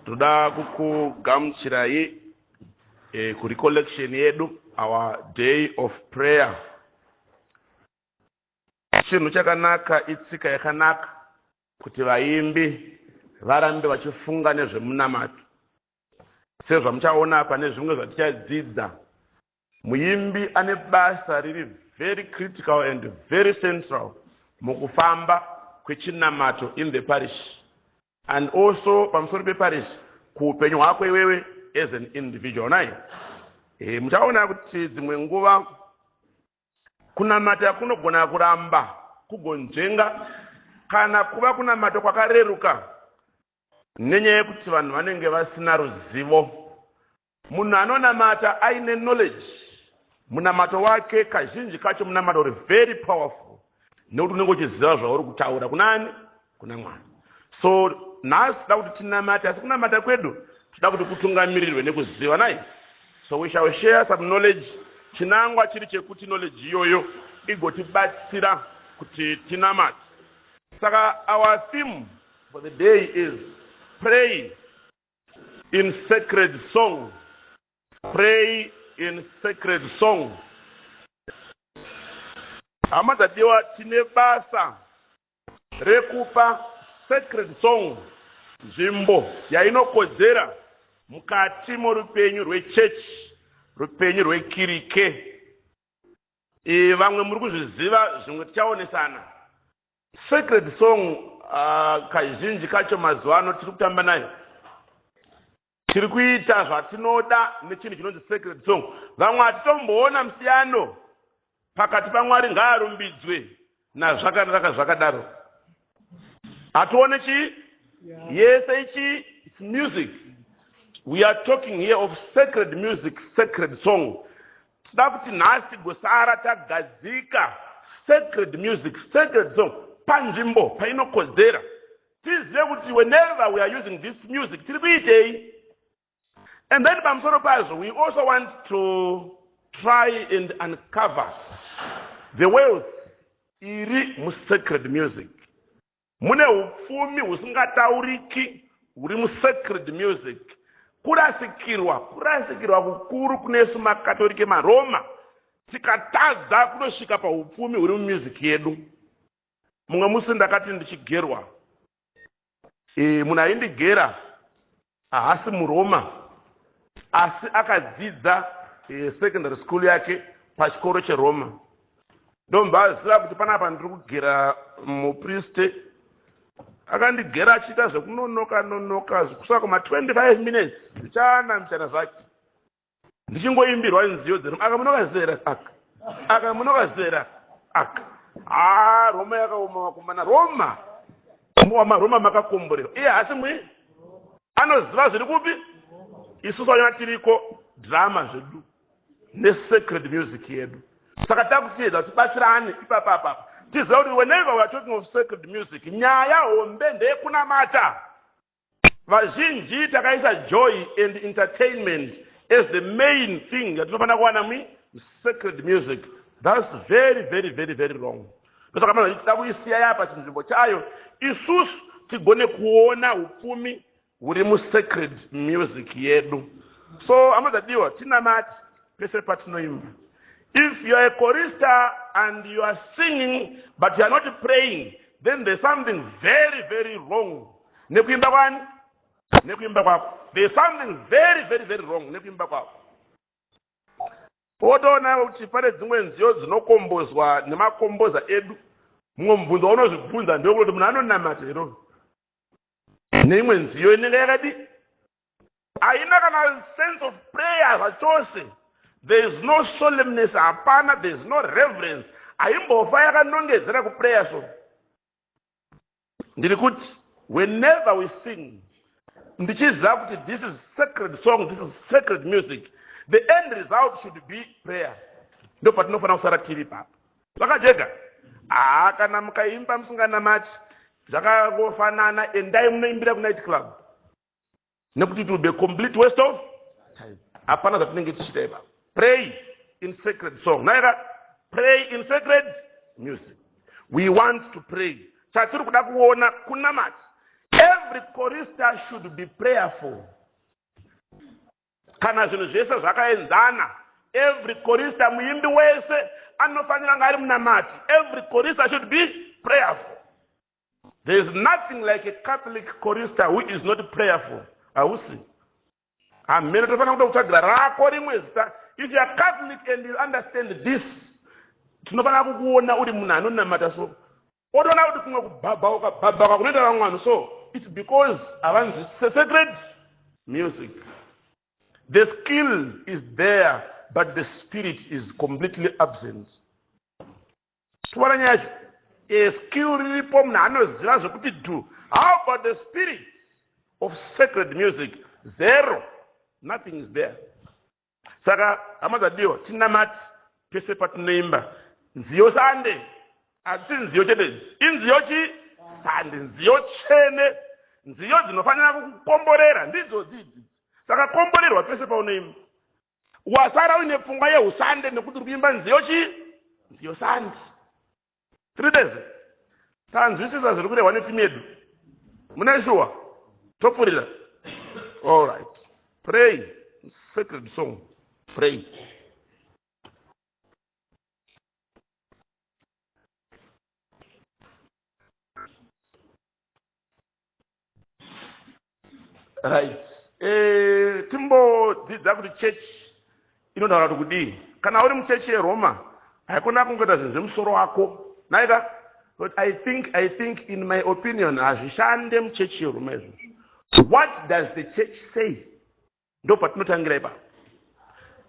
Toda kukugamuchirai ku recollection yedu, our day of prayer. Chinhu chakanaka, itsika yakanaka kuti vaimbi varambe vachifunga nezvemunamato. Sezvamuchaona apa nezvimwe zvatichadzidza, muimbi ane basa riri very critical and very central mukufamba kwechinamato in the parish, and also pamusoro peparish kuupenyu hwako iwewe as an individual. Muchaona kuti dzimwe nguva kunamata kunogona kuramba kugonjenga kana kuva kunamata kwakareruka nenyaya yekuti vanhu vanenge vasina ruzivo. Munhu anonamata aine knowledge, munamato wake kazhinji kacho munamato uri very powerful, nekuti unenge uchiziva zvauri kutaura kunani, kuna Mwari. So nhasi toda kuti tinamate, asi kunamata kwedu toda kuti kutungamirirwe nekuziva. So we shall share some knowledge, chinangwa chiri chekuti knowledge iyoyo igotibatsira kuti tinamate. Saka our theme for the day is pray in sacred song. Pray in sacred song. Amadzadiwa tine basa rekupa sacred song nzvimbo yainokodzera mukati morupenyu rwechechi, rupenyu rwekirike. Vamwe muri kuzviziva, zvimwe tichaonesana. Sacred song kazhinji kacho mazuva ano tiri kutamba nayo, tiri kuita zvatinoda nechinhu chinonzi sacred song. Vamwe hatitomboona musiyano pakati paMwari ngaarumbidzwe nazvakanaka zvakadaro. Hatione chi? Yes, it's music. We are talking here of sacred music, sacred song. Toda kuti nhasi tigosara tagadzika sacred music, sacred song panzvimbo painokodzera. Tizive kuti whenever we are using this music, tiri kuitei. And then pamusoro pazvo, we also want to try and uncover the wealth iri mu-sacred music. Mune upfumi husingatauriki huri mu-sacred music. Kurasikirwa kukuru kunesu makatolike maRoma, tikatadza kunosvika paupfumi huri mu-music yedu. Mumwe musi ndakati ndichigerwa, munhu aindigera haasi muRoma, asi akadzidza secondary school yake pachikoro cheRoma. Ndombaziva kuti panapa ndiri kugera mupriste. Akandigera achiita zvekunonoka kusvika kuma 25 minutes ndichana zvake, ndichingoimbirwa nziyo dzeRoma. Akamunokazera aka Roma yakaoma vakomana. Roma mumaroma makakomborewa. Iye hasi mwe anoziva zviri kupi. Isusu vanyana tiriko drama zvedu nesacred music yedu. Saka takutiedza kuti batsirane ipapapa. Tiziva kuti whenever we are talking of sacred music, nyaya hombe ndeyekunamata. Vazhinji takaisa joy and entertainment as the main thing yatinofana kuwana mu-sacred music. That's very, very, very, very wrong. Saka mana toda kuisiya yapa chinzvimbo chayo, isusu tigone kuona upfumi huri mu-sacred music yedu. So amadzadiwa tinamati pese patinoimba. If you are a chorister and you are singing but you are not praying, then there's something very, very wrong. Nekuimba kwani? Nekuimba kwako. There's something very, very, very wrong. Nekuimba kwako. Otoona kuti pane dzimwe nziyo dzinokombozwa nemakomboza edu. Mumwe mubvunzo waunozvibvunza ndewekuti munhu anonamata ero. Neimwe nziyo inenge yakadi haina kana sense of prayer zvachose. There is no solemnness, hapana, there is no reverence. Haimbofa yakanongedzera kuprayer so. Ndiri kuti whenever we sing, ndichiziva kuti this is sacred song, this is sacred music, the end result should be prayer. Ndo patinofana kusara tiri papa. Vakajeka kana mukaimba musinganamati zvakafanana, endai munoimbira ku night club, nekuti it will be a complete waste of time. Hapana zvatinenge tichita ipapa. Pray in sacred song. Naika, pray in sacred music. We want to pray. Chatiri kuda kuona kunamata Every chorister should be prayerful. Kana zvinhu zvese zvakaenzana, every chorister, muimbi wese anofanira kunge ari munamati. Every chorister should be prayerful. There is nothing like a Catholic chorister who is not prayerful. Hausi. Amen. If you are Catholic and you understand this, so it's because it's sacred music. The skill is there, but the spirit is completely absent. A skill really do. How about the spirit of sacred music? Zero. Nothing is there. Saka amazadiwa tinamati pese patinoimba nziyo sande asi nziyo chedezi inziyo chi sande nziyo chene nziyo dzinofanira kukomborera ndidzo dzidzi. Saka komborerwa pese paunoimba. Wasara uine pfungwa yeusande nekuti uri kuimba nziyo chi nziyo sande. Tridezi tanzwisisa zviri kurehwa netimu yedu. Mune shuwa topfurira. All right. Pray. Sacred song. Pray. Right. Timbo dzidza kuti church inotaura kuti kudii. Kana uri muchechi yeRoma, haikona kungoita zvinhu zvemusoro wako. Naika? But I think in my opinion, hazvishande muchechi yeRoma izvozvo. What does the church say? Ndo patinotangira ipapo.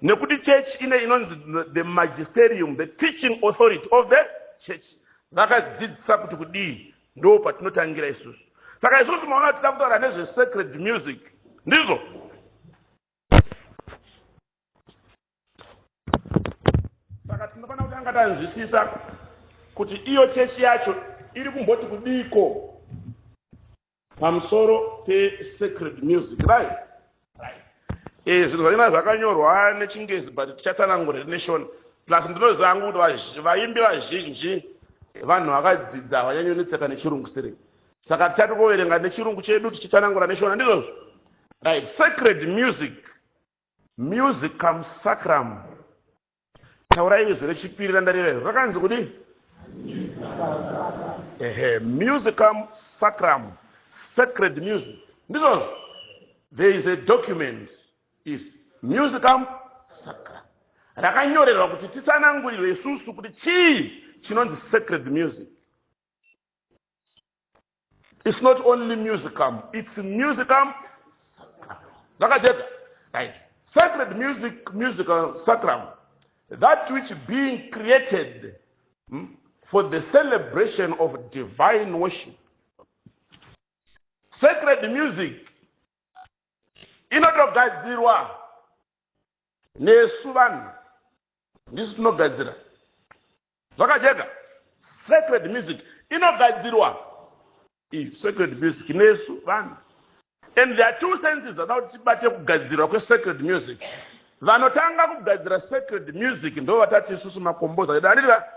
Nekuti church inonzi the magisterium, the teaching authority of the church. Vakadzidzisa kuti kudii, ndo patinotangira isusu. Saka isusu maona tida kutaura nezve sacred music. Ndizvo. Saka tinofana kutanga tanzwisisa kuti iyo church yacho iri kumboti kudiko pamusoro pe-sacred music, right? Zvinhu zvachina zvakanyorwa nechingezi but tichatsanangura neshona. Plus ndinoziva hangu kuti vaimbi vazhinji vanhu vakadzidza vanyanyonetseka nechirungu sirei. Saka tichati kuverenga nechirungu chedu tichitsanangura neshona ndizvozvo. Right, sacred music. Musicam sacram. Taurai izvo rechipiri randareva rakanzi kudii? Musicam sacram. Sacred music. Ndizvozvo. There is a document. Is musicam sacram. Rakanyorerwa kuti titsanangurirwe isusu kuti chii chinonzi sacred music. It's not only musicam, it's musicam sacram. Rakajeka. Right. Sacred music, musical sacram. That which being created for the celebration of divine worship. Sacred music inotogadzirwa nesu vanhu. Ndisi tinogadzira. Zvakajeka. Sacred music inogadzirwa. Sacred music nesu vanhu. And there are two senses about tibate kugadzirwa kwe-sacred music. Vanotanga kugadzira sacred music ndo vatati isusu makomboza. Ndandira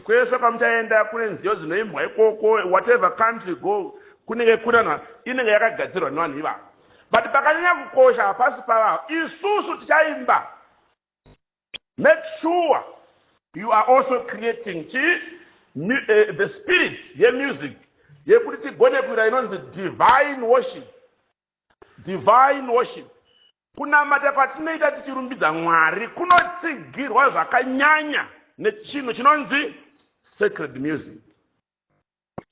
kwese kwamuchaenda kune nziyo dzinoimbwa ikoko, whatever country go, kunenge kuna inenge yakagadzirwa nevanhu ivavo. But pakanyanya kukosha pasi pavavo isusu tichaimba. Make sure you are also creating the spirit yemusic yekuti tigone kuita inonzi divine worship. Divine worship. Kunamata kwatinoita tichirumbidza Mwari kunotsigirwa zvakanyanya nechinhu chinonzi sacred music.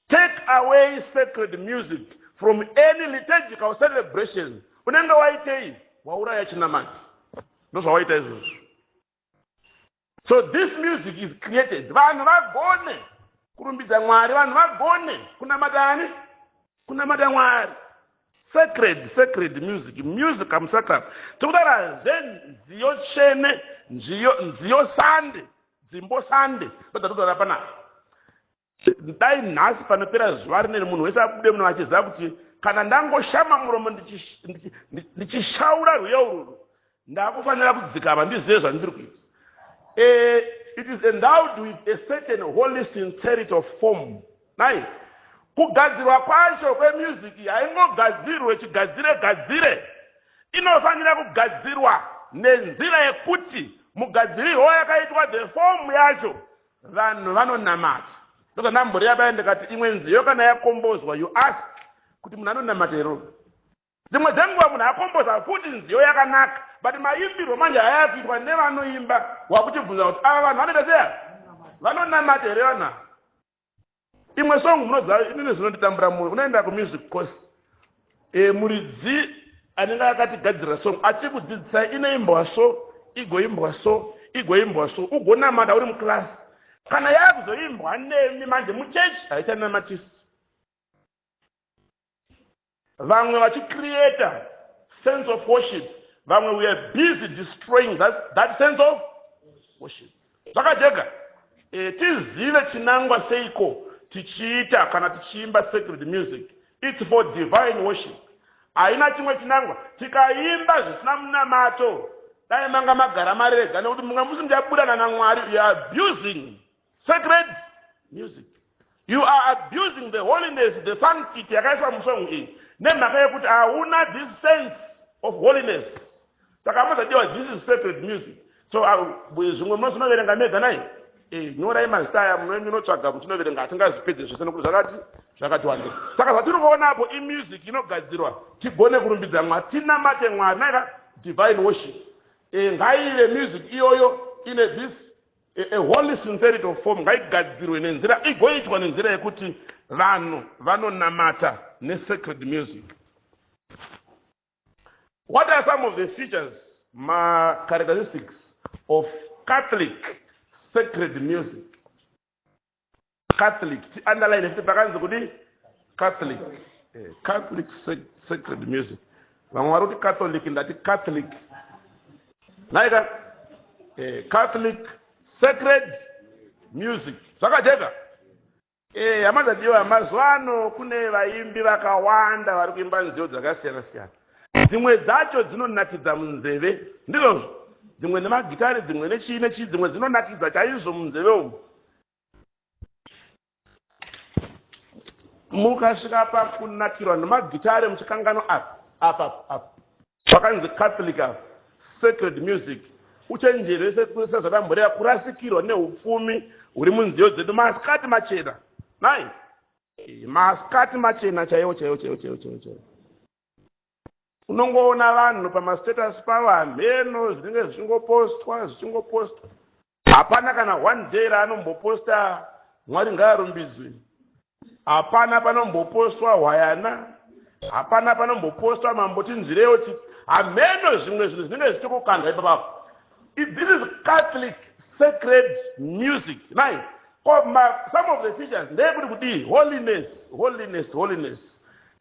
Take away sacred music from any liturgical celebration. Unenge waitei wauraya chinamati. Ndozvawaita izvozvo. So this music is created. Vanhu vagone kurumbidza Mwari, vanhu vagone kunamatani, kunamata Mwari. Sacred music, musicam sacram. Tikutaura nziyo chene, nziyo sande, dzimbo sande. Tataura panapa. Dai nhasi panopera zuva rineri munhu wese abude muno achiziva kuti kana ndangoshama muromo ndichishaura rwiyo urwu ndakufanira kudzikama ndizive zvandiri kuita. It is endowed with a certain holy sincerity of form. Nai, kugadzirwa kwacho kwemusic haingogadzirwe chigadzire gadzire, inofanira kugadzirwa nenzira yekuti mugadzirirwo yakaitwa the form yacho vanhu vanonamata. Ndozvanamburia paya ndikati imwe nziyo kana yakombozwa you ask kuti munhu anonamata here. Dzimwe dzenguva munhu akomboza futi nziyo yakanaka, but maimbirwo manje hayakuitwa nevanoimba, wakuchibvunza kuti ava vanhu vanoita seya vanonamata here vanhu. Imwe song munoziva inini zvinonditambura mwoyo, unoenda kumusic course, muridzi anenge akatigadzira song achikudzidzisai inoimbwa so, igoimbwa so, igoimbwa so, ugonamata uri muklasi. Kana yakuzoimbwa nemi manje muchechi haichanamatisi. Vamwe vachicreata sense of worship, vamwe we are busy destroying that sense of worship. Zvakajeka tizive chinangwa seiko tichiita kana tichiimba sacred music. It's for divine worship. Haina chimwe chinangwa tikaimba zvisina munamato dai manga magara marega, nekuti mumwe musi muchaburana naMwari. You are abusing sacred music. You are abusing the holiness, the sanctity yakaiswa musong iyi nemhaka yekuti hauna this sense of holiness. Saka muzadiwa this is sacred music. So zvimwe munozvinoverenga mega nai nyorai mazita aya munotsvaga muchinoverenga hatingazvipedze zvese nekuti zvakati wandei. Saka zvatiri kuonapo imusic inogadzirwa tigone kurumbidza Mwari, tinamate Mwari, naika divine worship. Ngaive music iyoyo ine this a holy sincerity of form, ngaigadzirwe nenzira igoitwa nenzira yekuti vanhu vanonamata nesacred music. What are some of the features, characteristics of Catholic sacred music? Catholic, underline if pakanzi kuti Catholic, Catholic sacred music. Vamwe vari Catholic ndati Catholic. Naika Catholic sacred music. Zvakajeka. Hamazadiwa mazuva ano kune vaimbi vakawanda vari kuimba nziyo dzakasiyana siyana. Dzimwe dzacho dzinonakidza munzeve, ndizvo. Dzimwe nemagitari, dzimwe nechii, dzimwe dzinonakidza chaizvo munzeve umu. Mukasvika pakunakirwa nemagitari muchikangano apa. Pakanzi Catholic sacred music. Uchenjere sezvadamburea kurasikirwa neupfumi huri munziyo dzedu, masikati machena. Nai, masikati machena chaiwo. Unongoona vanhu pamastatus pavo hameno zvinenge zvichingopostwa. Hapana kana one day raanomboposta Mwari ngaarumbidzwe. Hapana panombopostwa hwayana. Hapana panombopostwa mambotinzirewo chiti. Hameno zvimwe zvinhu zvinenge zvichikukandwa ipapapo. This is Catholic sacred music. Nai, some of the features ndeyekuti kuti holiness.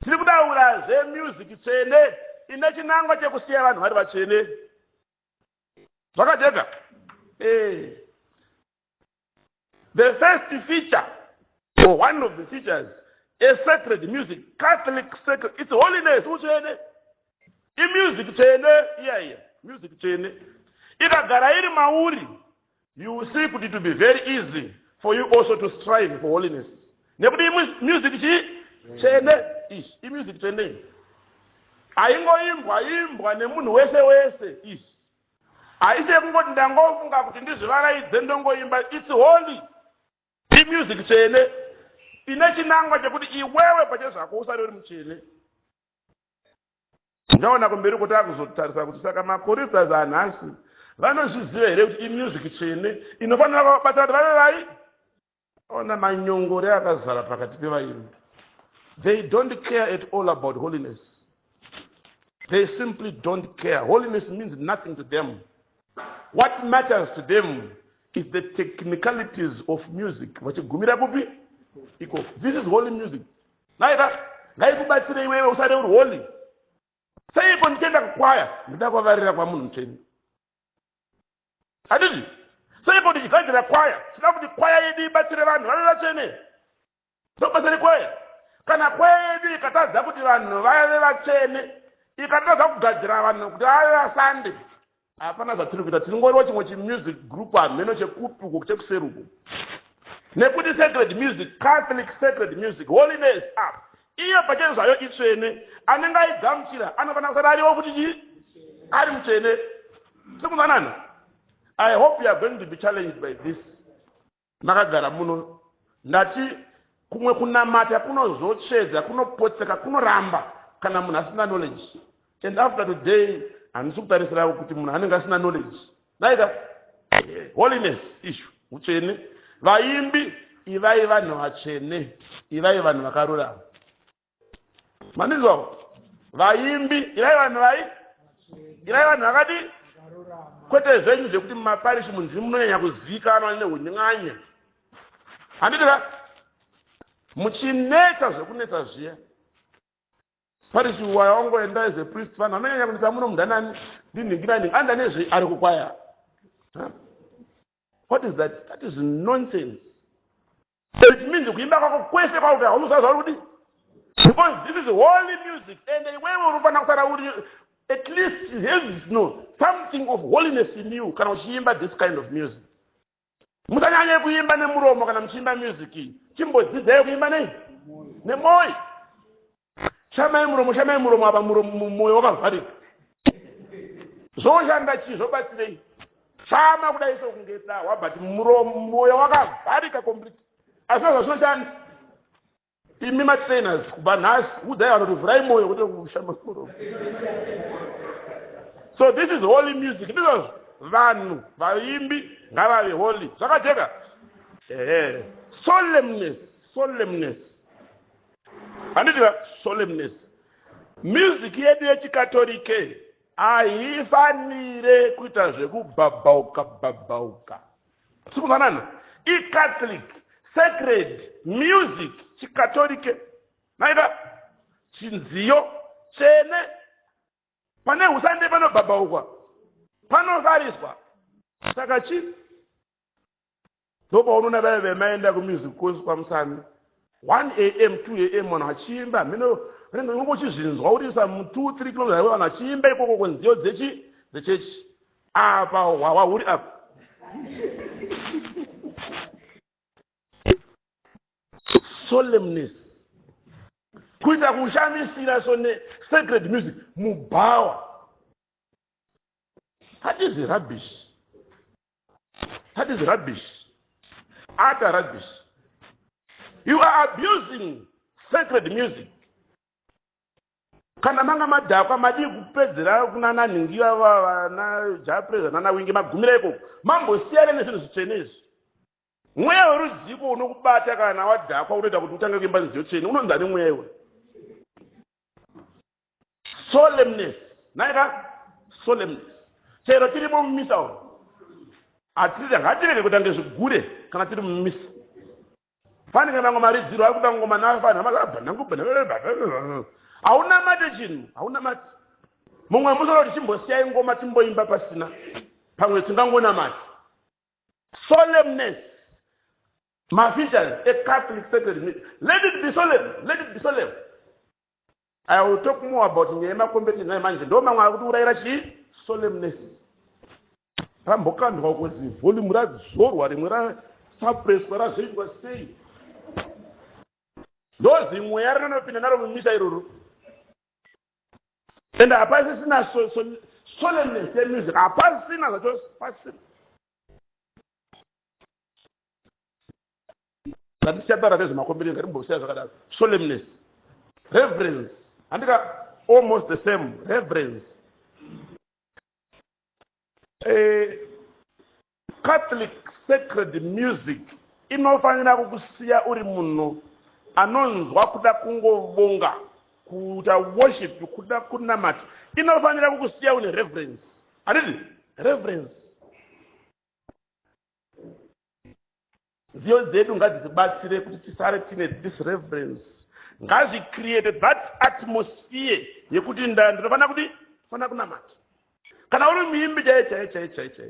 Tiri kudaura zvemusic tsvene ine chinangwa chekusiya vanhu vari vatsvene. Zvakajeka. The first feature, or one of the features, is sacred music. Catholic sacred, it's holiness. Utsvene. Music tsvene, music tsvene. Ikagara iri mauri, you will see it to be very easy for you also to strive for holiness. Nekuti music tsvene music tsvene haingoimbwa nemunhu wese ishi. Haisi yekungoti ndangofunga kuti ndizvivaraidze ndongoimba. It's holy. Music tsvene ine chinangwa chekuti iwewe pachezvako usari uri mutsvene. Ndaona kumberi kuti akuzotarisa kuti saka makoristas anhasi vanozviziva here kuti imusic tsvene inofanira kubata kuti vave vai ona manyongore akazara pakati pevaimbi. They don't care at all about holiness. They simply don't care. Holiness means nothing to them. What matters to them is the technicalities of music. Vachigumira kupi? This is holy music. Naika, ngaikubatsire iwewe usare uri holy. Saipo ndichienda kukwaya, ndida kwavarira kwa munhu mutsvene. Hadidi? Saipo ndichigadzira kwaya, sina kuti kwaya yedu ibatsire vanhu vave vatsvene. Ndobasa rekwaya. Kana kwaya yedu ikatadza kuti vanhu vave vatsvene, ikatadza kugadzira vanhu kuti vave vasande, hapana zvatiri kuita. Tingoriwo chimwe chimusic group hameno chekupi chekuseruko. nekuti sacred music, Catholic sacred music, holiness up iyo pachene zvayo itsvene. Anenge aigamuchira anofanira kusara ariwo kuti chii, ari mutsvene. Sikunzwanana. I hope you are going to be challenged by this. Makagara muno ndati kumwe kunamata kunozotsvedza, kunopotseka, kunoramba kana munhu asina knowledge. And after today handisi kutarisira kuti munhu anenge asina knowledge. Naika holiness issue, utsvene. Vaimbi ivai vanhu vatsvene, ivai vanhu vakarurama. Manizwa? Vaimbi ivai vanhu vakadi kwete zvenyu zvekuti mumaparishi munhu munonyanya kuzivikanwa nehunyang'anya. Handiti ka muchinetsa zvekunetsa zviya, parishi wawangoenda as a priest, vanhu vanonyanya kunetsa muno mundanani ndinhingira anda nezve ari kukwaya. What is that? That is nonsense. It means kuimba kwako kwese kwauti hausaziva kuti, because this is holy music, and iwewe unofanira kusara uri at least have something of holiness in you kana uchiimba this kind of music. Musanyanye kuimba nemuromo kana muchiimba music iyi. Chimbodzidzai kuimba nemoyo. Shamai muromo apa moyo wakavharika. Zvoshanda chii, zvobatsirei? Shama kudai sekungeta wabati muromo moyo wakavharika complete. Asi zvinoshanda. Imi matrainers kubva nhasi udzai vanhu kuti vhurai moyo kuti kushama muromo. So this is holy music. Because vanhu vaimbi ngavave holy. Zvakajeka. Solemnness. Handiti solemnness. Music yedu yechikatolike haifanire kuita zvekubhabhauka. Sikunzwanana. I-Catholic sacred music chikatolike naika chinziyo chene pane usande panobhabhaukwa, panofariswa. Saka chi ndopa unoona vaya vemaenda kumusic course kwamusana 1 AM 2 AM vanhu vachiimba. Mino renga unenge uchizvinzwa kuti some 2-3 km vanhu vachiimba ikoko kwenziyo dzechechi. Apa hwawa huri apa. Solemnness. Kuita kushamisira sacred music mubhawa. That is rubbish. Utter rubbish. You are abusing sacred music. Kana manga madhakwa madi kupedzera kunana ningiwa vana japreza nana wingi magumira ikoko. Mambosiyana nezvinhu zvitsvenezvi. Mweya weruzivo unokubata kana wadhakwa unoita kuti utange kuimba nziyo tsvene. Unonzani mweya iwe? Solemnness. Naika solemnness. Chero tiri mumisa umu. Atiti ngatireke kutange zvigure kana tiri mumisa. Fani kana ngomaridziro akuda ngoma nafana makabva hauna mate chinhu, hauna mate. Mumwe musoro kuti chimbosiyai ngoma timboimba pasina. Pamwe tingangona mate. Solemnness. My features, a Catholic sacred music. Let it be solemn. I will talk more about Nyema competition na manje. Ndo mangwa kuti uraira chi solemnness. Pambokandwa kwezi volume radzorwa rimwe ra suppress razvoitwa sei. Ndozi mweya rinopinda naro mumisa iroro. And hapasisina solemnness yemusic. Hapasisina zvacho pasina. Ngatichataura nezvemakomberi ngatimbosiya zvakadaro. Solemnness. Reverence. Handika almost the same. Reverence. Catholic sacred music inofanira kukusiya uri munhu anonzwa kuda kungovonga, kuita worship, kuda kunamata. Inofanira kukusiya une reverence. Handiti? Reverence. Nziyo dzedu ngadzitibatsire kuti tisare tine this reverence. Ngazi create that atmosphere yekuti ndinofanira kuti fana kunamata. Kana uri muimbi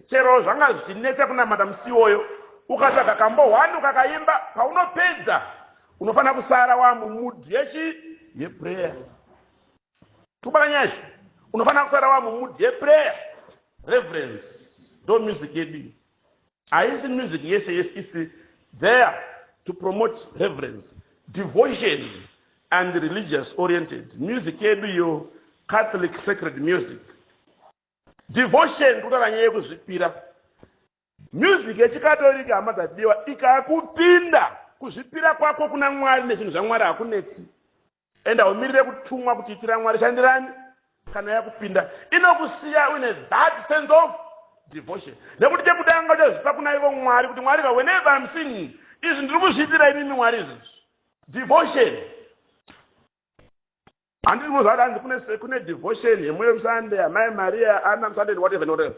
chero zvanga zvichinetsa kunamata musi woyo ukatsvaga kambo 1 ukakaimba paunopedza unofanira kusara wamumudi yeprayer. Kubara nyashi unofanira kusara wamumudi yeprayer. Reverence. Do music yedu. Haisi music yese isi there to promote reverence, devotion, and religious oriented. Music yedu yo Catholic sacred music. Devotion kutala nyeye kuzvipira. Music yechikatolika amadadiwa ikakupinda kuzvipira kwako kuna Mwari nezvinhu zvaMwari hakunetsi. Enda umirire kutumwa kuchiitira Mwari shandirani kana yakupinda. Inokusiya une that sense of devotion. Nekuti chekutanga chazvipa kuna ivo Mwari kuti Mwari ka whenever I'm singing izvi ndiri kuzviitira inini Mwari izvi. Devotion. Anditi muzvada kune devotion yemoyo Sunday, Mai Maria, Anna Sunday, whatever.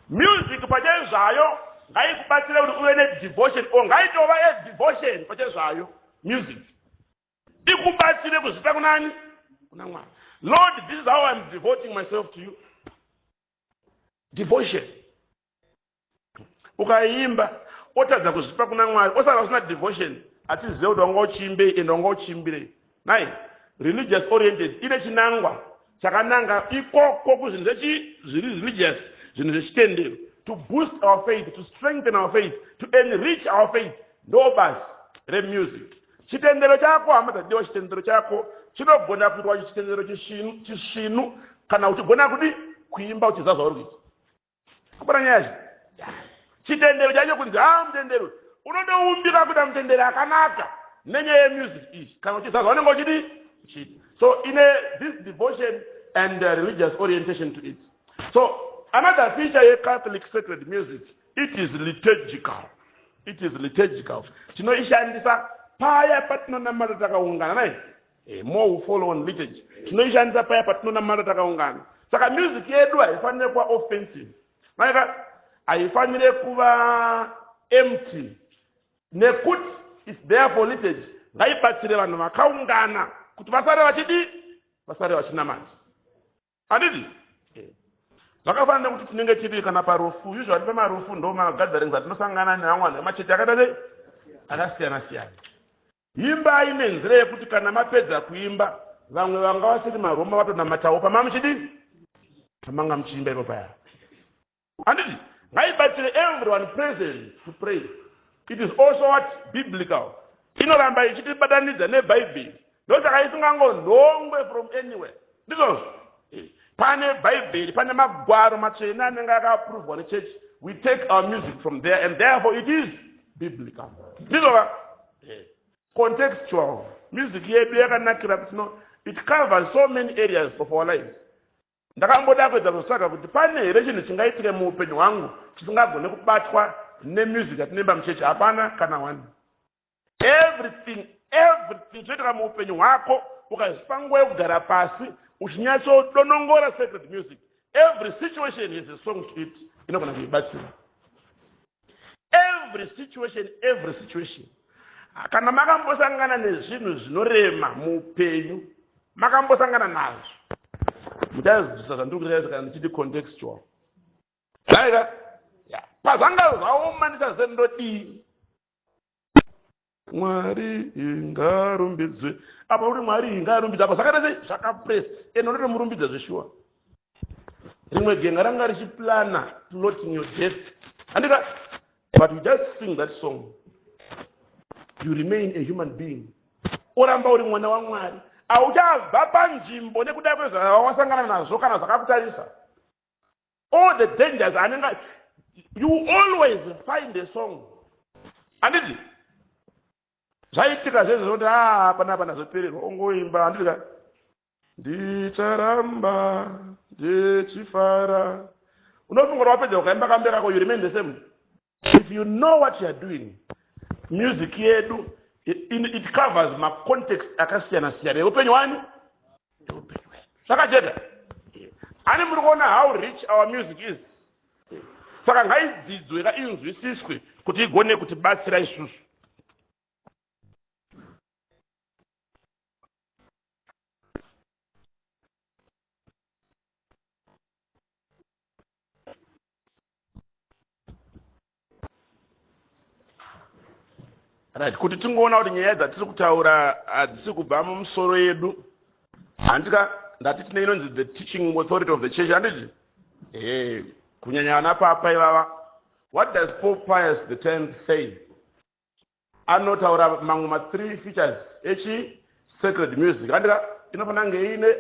Music pachezvayo ngaikubatsire kuti uve ne-devotion or ngaitova devotion pachezvayo music. Ikubatsire kuzvipa kunani? Kuna Mwari. Lord, this is how I'm devoting myself to you. Devotion. Ukaimba otadza kuzvipa kuna Mwari, osaka usina devotion, atizive kuti wanga uchimbe ende wanga uchimbire. Nai, religious oriented ine chinangwa chakananga ikoko kuzvinhu zviri religious, zvinhu zvechitendero, to boost our faith, to strengthen our faith, to enrich our faith. Ndo basi remusic. Chitendero chako hamadadiwa chitendero chako chinogona kuitwa chitendero chisvinu kana uchigona kudi kuimba uchizaza uri kuita. Kupana nyazi. Chitendero chacho kunzi mutendero unondoumbika kuda mutendero akanaka nenyaya yemusic ichi kana uchizaza unenge uchidi chiti. So in this devotion and religious orientation to it. So another feature of Catholic sacred music, it is liturgical. It is liturgical. Tinoishandisa paya patinonamata takaungana nai. More who follow on liturgy. Tinoishandisa paya patinonamata takaungana. Saka music yedu haifanire kuva offensive. Maika haifanire kuva empty. Nekuti it's there for liturgy. Ngaibatsire vanhu vakaungana kuti vasare vachidi, vasare vachinamata. Handiti? Zvakafanira kuti tinenge tiri kana parufu, usually pamarufu ndo magatherings atinosangana nevamwe machechi akasiyana siyana. Imba ine nzira yekuti kana mapedza kuimba vamwe vanga vasiri maroma vatonamatawo pamamuchidi pamanga muchiimba ipo paya. Handiti? Ngaibatsire everyone present to pray. It is also what biblical. Inoramba ichitibatanidza neBhayibheri. Ndosaka isingangonhongwe from anywhere. Ndizvozvo. Pane Bhayibheri, pane magwaro machena anenge akaaprovwa nechechi. We take our music from there and therefore it is biblical. Ndizvova? Contextual. Music yedu yakanakira kuti it covers so many areas of our lives. Ndakamboda kuedza kutsvaga kuti pane here chinhu chingaitike muupenyu hwangu chisingagone kubatwa nemusic yatinemba muchechi. Hapana kana one. Everything zvoitika muupenyu hwako ukazipa nguva yekugara pasi uchinyatsodonongora sacred music. Every situation is a song to it. Inogona kuibatsira. Every situation. Kana makambosangana nezvinhu zvinorema muupenyu, makambosangana nazvo. Mutazivisa zvandiri kutaura kana ndichiti contextual. Zvaika? Pazvanga zvaoma ndichazive ndodii. Mwari ngarumbidzwe. Apa uri Mwari ngarumbidzwe. Apa zvakaita zvakapress. Unoti murumbidze zveshuwa. Rimwe genga ranga richiplana plotting your death. Andika, but you just sing that song. You remain a human being. Oramba uri mwana waMwari. Auchabva panzvimbo nekuda kwezvawasangana nazvo kana zvakakutarisa. All the dangers anenga, you always find a song. Anditi? Zvaitika zvezvo kuti panapa ndazopererwa ongoimba. Anditi? Ndicharamba ndichifara. Unofunga wapedza ukaimba kambe kako, you remain the same. If you know what you are doing, music yedu it covers my context akasiyana siyana yeupenyu wani yeupenyu wedu. Zvakajeka. Ani muri kuona how rich our music is. Saka ngaidzidzwe inzwisiswe kuti igone kutibatsira isusu. Right, kuti tingoona kuti nyaya dzatiri kutaura hadzisi kubva mumusoro yedu. Handika ndati tine inonzi the teaching authority of the church. Handiti? Kunyanya ana papa ivava. What does Pope Pius X say? anotaura mamwe ma3 features sacred music. Andika inofanira kunge ine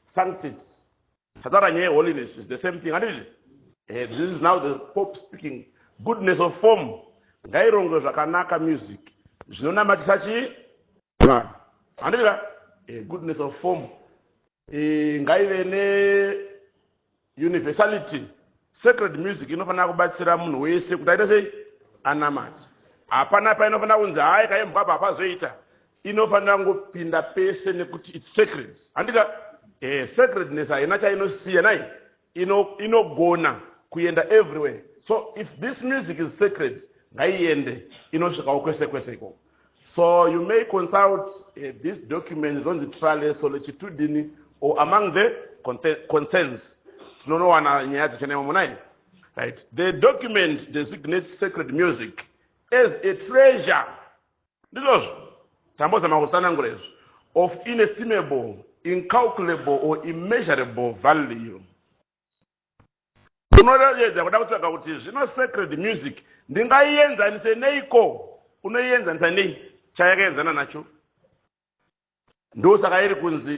sanctity. Tataura nyaya holiness is the same thing. Handiti? This is now the Pope speaking. Goodness of form. Ngaironge zvakanaka music. Zvinonamatisa Mwari. Handiti? Goodness of form. Ngaive ne universality. Sacred music inofanira kubatsira munhu wese kuti aite sei anamati. Hapana painofanira kunzi hai kaimbwa apa hapazoita. Inofanira kungopinda pese nekuti it's sacred. Handika? Sacredness haina chainosiya nai. Inogona kuenda everywhere. So if this music is sacred, ngaiende inosvikawo kwese kwese iko. So you may consult this document on the trial solicitudini or among the consents. Right. The document designates sacred music as a treasure of inestimable, incalculable, or immeasurable value. Sacred music.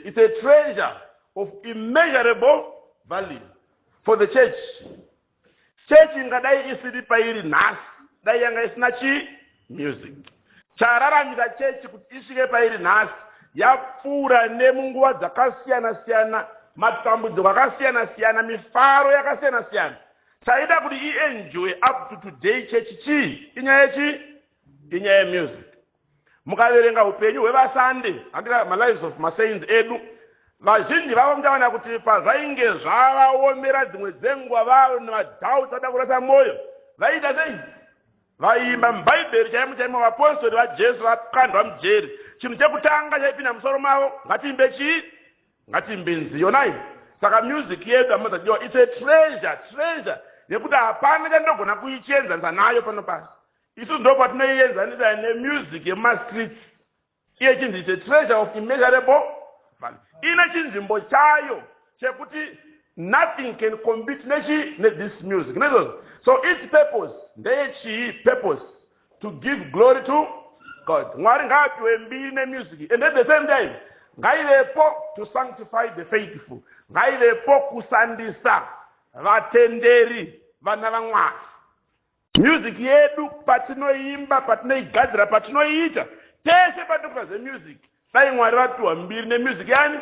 It's a treasure of immeasurable value for the church. Church ingadai isiri pairi nhasi dai yanga isina music. Chararamisa church kuti isvike pairi nhasi yapfuura nemunguva dzakasiyana siyana, matambudziko akasiyana siyana, mifaro yakasiyana siyana. Chaida kuti ienjoy up to today church inyaya music. Mukaverenga upenyu hwevasande, handika my lives of my saints edu, vazhinji vavo muchaona kuti pazvainge zvavaomera dzimwe dzenguva vavo nemadhauts ada kurasa mwoyo, vaita sei? Vaimba mubhaibheri chaimo chaimo, vapostori vajesu vakandwa mujeri. Chinhu chekutanga chaipinda musoro mavo, ngatimbe nziyo nai. Saka music yedu amazadiwa, it's a treasure yekuti hapana chandogona kuichenzanisa nayo pano pasi. Isusu ndo patinoienzanisa nemusic yemastreets. Iye chinzi it's a treasure of immeasurable value. Ine chinzvimbo chayo chekuti nothing can compete this music. So its purpose, purpose to give glory to God. Mwari ngaapiwe mbiri music. And at the same time, ngaivepo to sanctify the faithful. Ngaivepo kusandisa vatenderi vana vaMwari. Music yedu patinoimba, patinoigadzira, patinoiita, pese patinokuita music. Dai Mwari vapiwa mbiri music yani?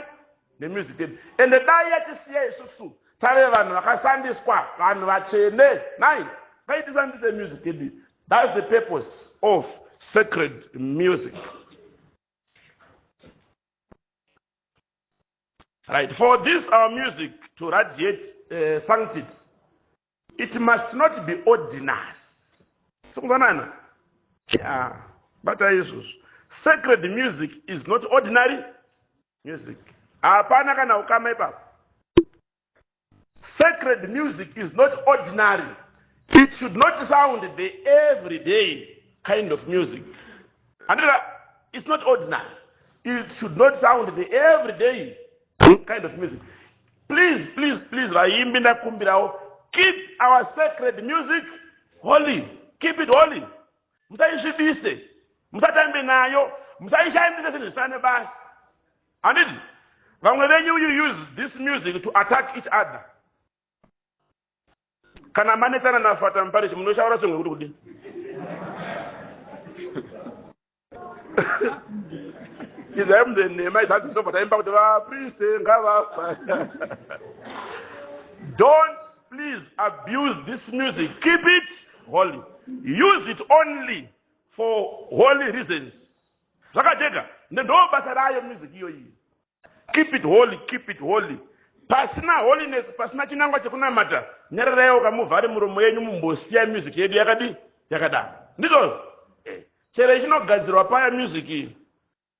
Music yedu. And dai yachisiya isusu tave vanhu vakasandiswa, vanhu vachene, nai, ngaitisandise music yedu. That's the purpose of sacred music. Right. For this our music to radiate sanctity, it must not be ordinary. Yeah. But sacred music is not ordinary music. Sacred music is not ordinary. It should not sound the everyday kind of music. And it's not ordinary. It should not sound the everyday kind of music. Please, keep our sacred music holy. Keep it holy. Musaishibise. Musatambe nayo. Musaishandise sinisane basi. And it, when you use this music to attack each other. Kana manetana na fata mparishi munoshaura songo kuti. Don't please abuse this music. Keep it holy. Use it only for holy reasons. Keep it holy, keep it holy. Pasina holiness, pasina chinangwa chekunamata. Nyererayo kamuvhari muromo yenyu mumbosiya music yedu yakada. Ndizvo. Chero chinogadzirwa paya music iyi.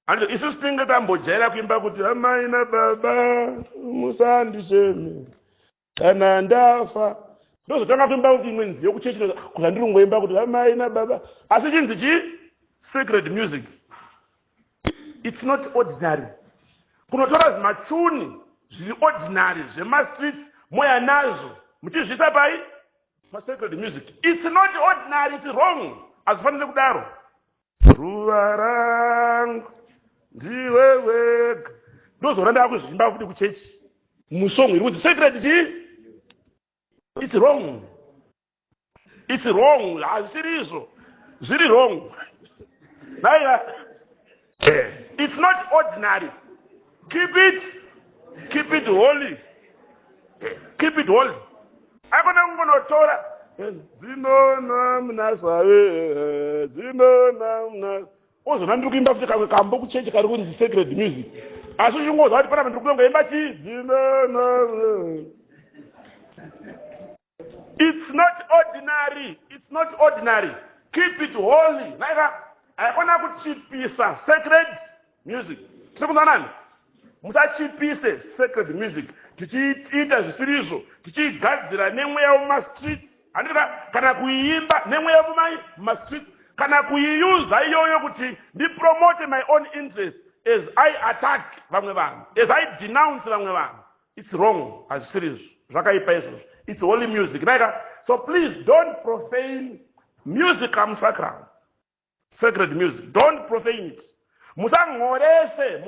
And isusu tinenge tambojaira kuimba kuti amai nababa musandisheme kana ndafa. Ndozotanga kuimba imwe nziyo kuchechi kuti ndiringoimba kuti amai nababa. Asi chinzi sacred music. It's not ordinary. Kunotora zvimachuni zviri ordinary zvemastreets moya nazvo muchizvisa pai sacred music. It's not ordinary, it's wrong. Azvifaniri kudaro. ruva rangu ndiwe wega. Ndozoranda kuzvimba futi kuchechi musong iri kunzi sacred chii. It's wrong. It's wrong. Hazviri izvo zviri wrong. It's not ordinary. Keep it holy. Keep it holy. Akona kungonotora zinona mnasawe zinona mna ozona ndiri kuimba kuti kamwe kambo kuchechi kari kunzi sacred music asi uchingoza kuti pana ndiri kunongoimba chii zinona. It's not ordinary. It's not ordinary. Keep it holy. Haikona kuchipisa sacred music. Tiri kunzwanani? Musachipise sacred music. Tichiita zvisiri izvo, tichigadzira nemweya wemumastreets. Handika kana kuiimba nemweya wemumastreets, kana kuiuza iyoyo kuti ndipromote my own interests as I attack vamwe vanhu, as I denounce vamwe vanhu. It's wrong. Hazvisiri izvo. Zvakaipa izvozvo. It's holy music. So please don't profane musicum sacrum. Sacred music. Don't profane it. Musangorese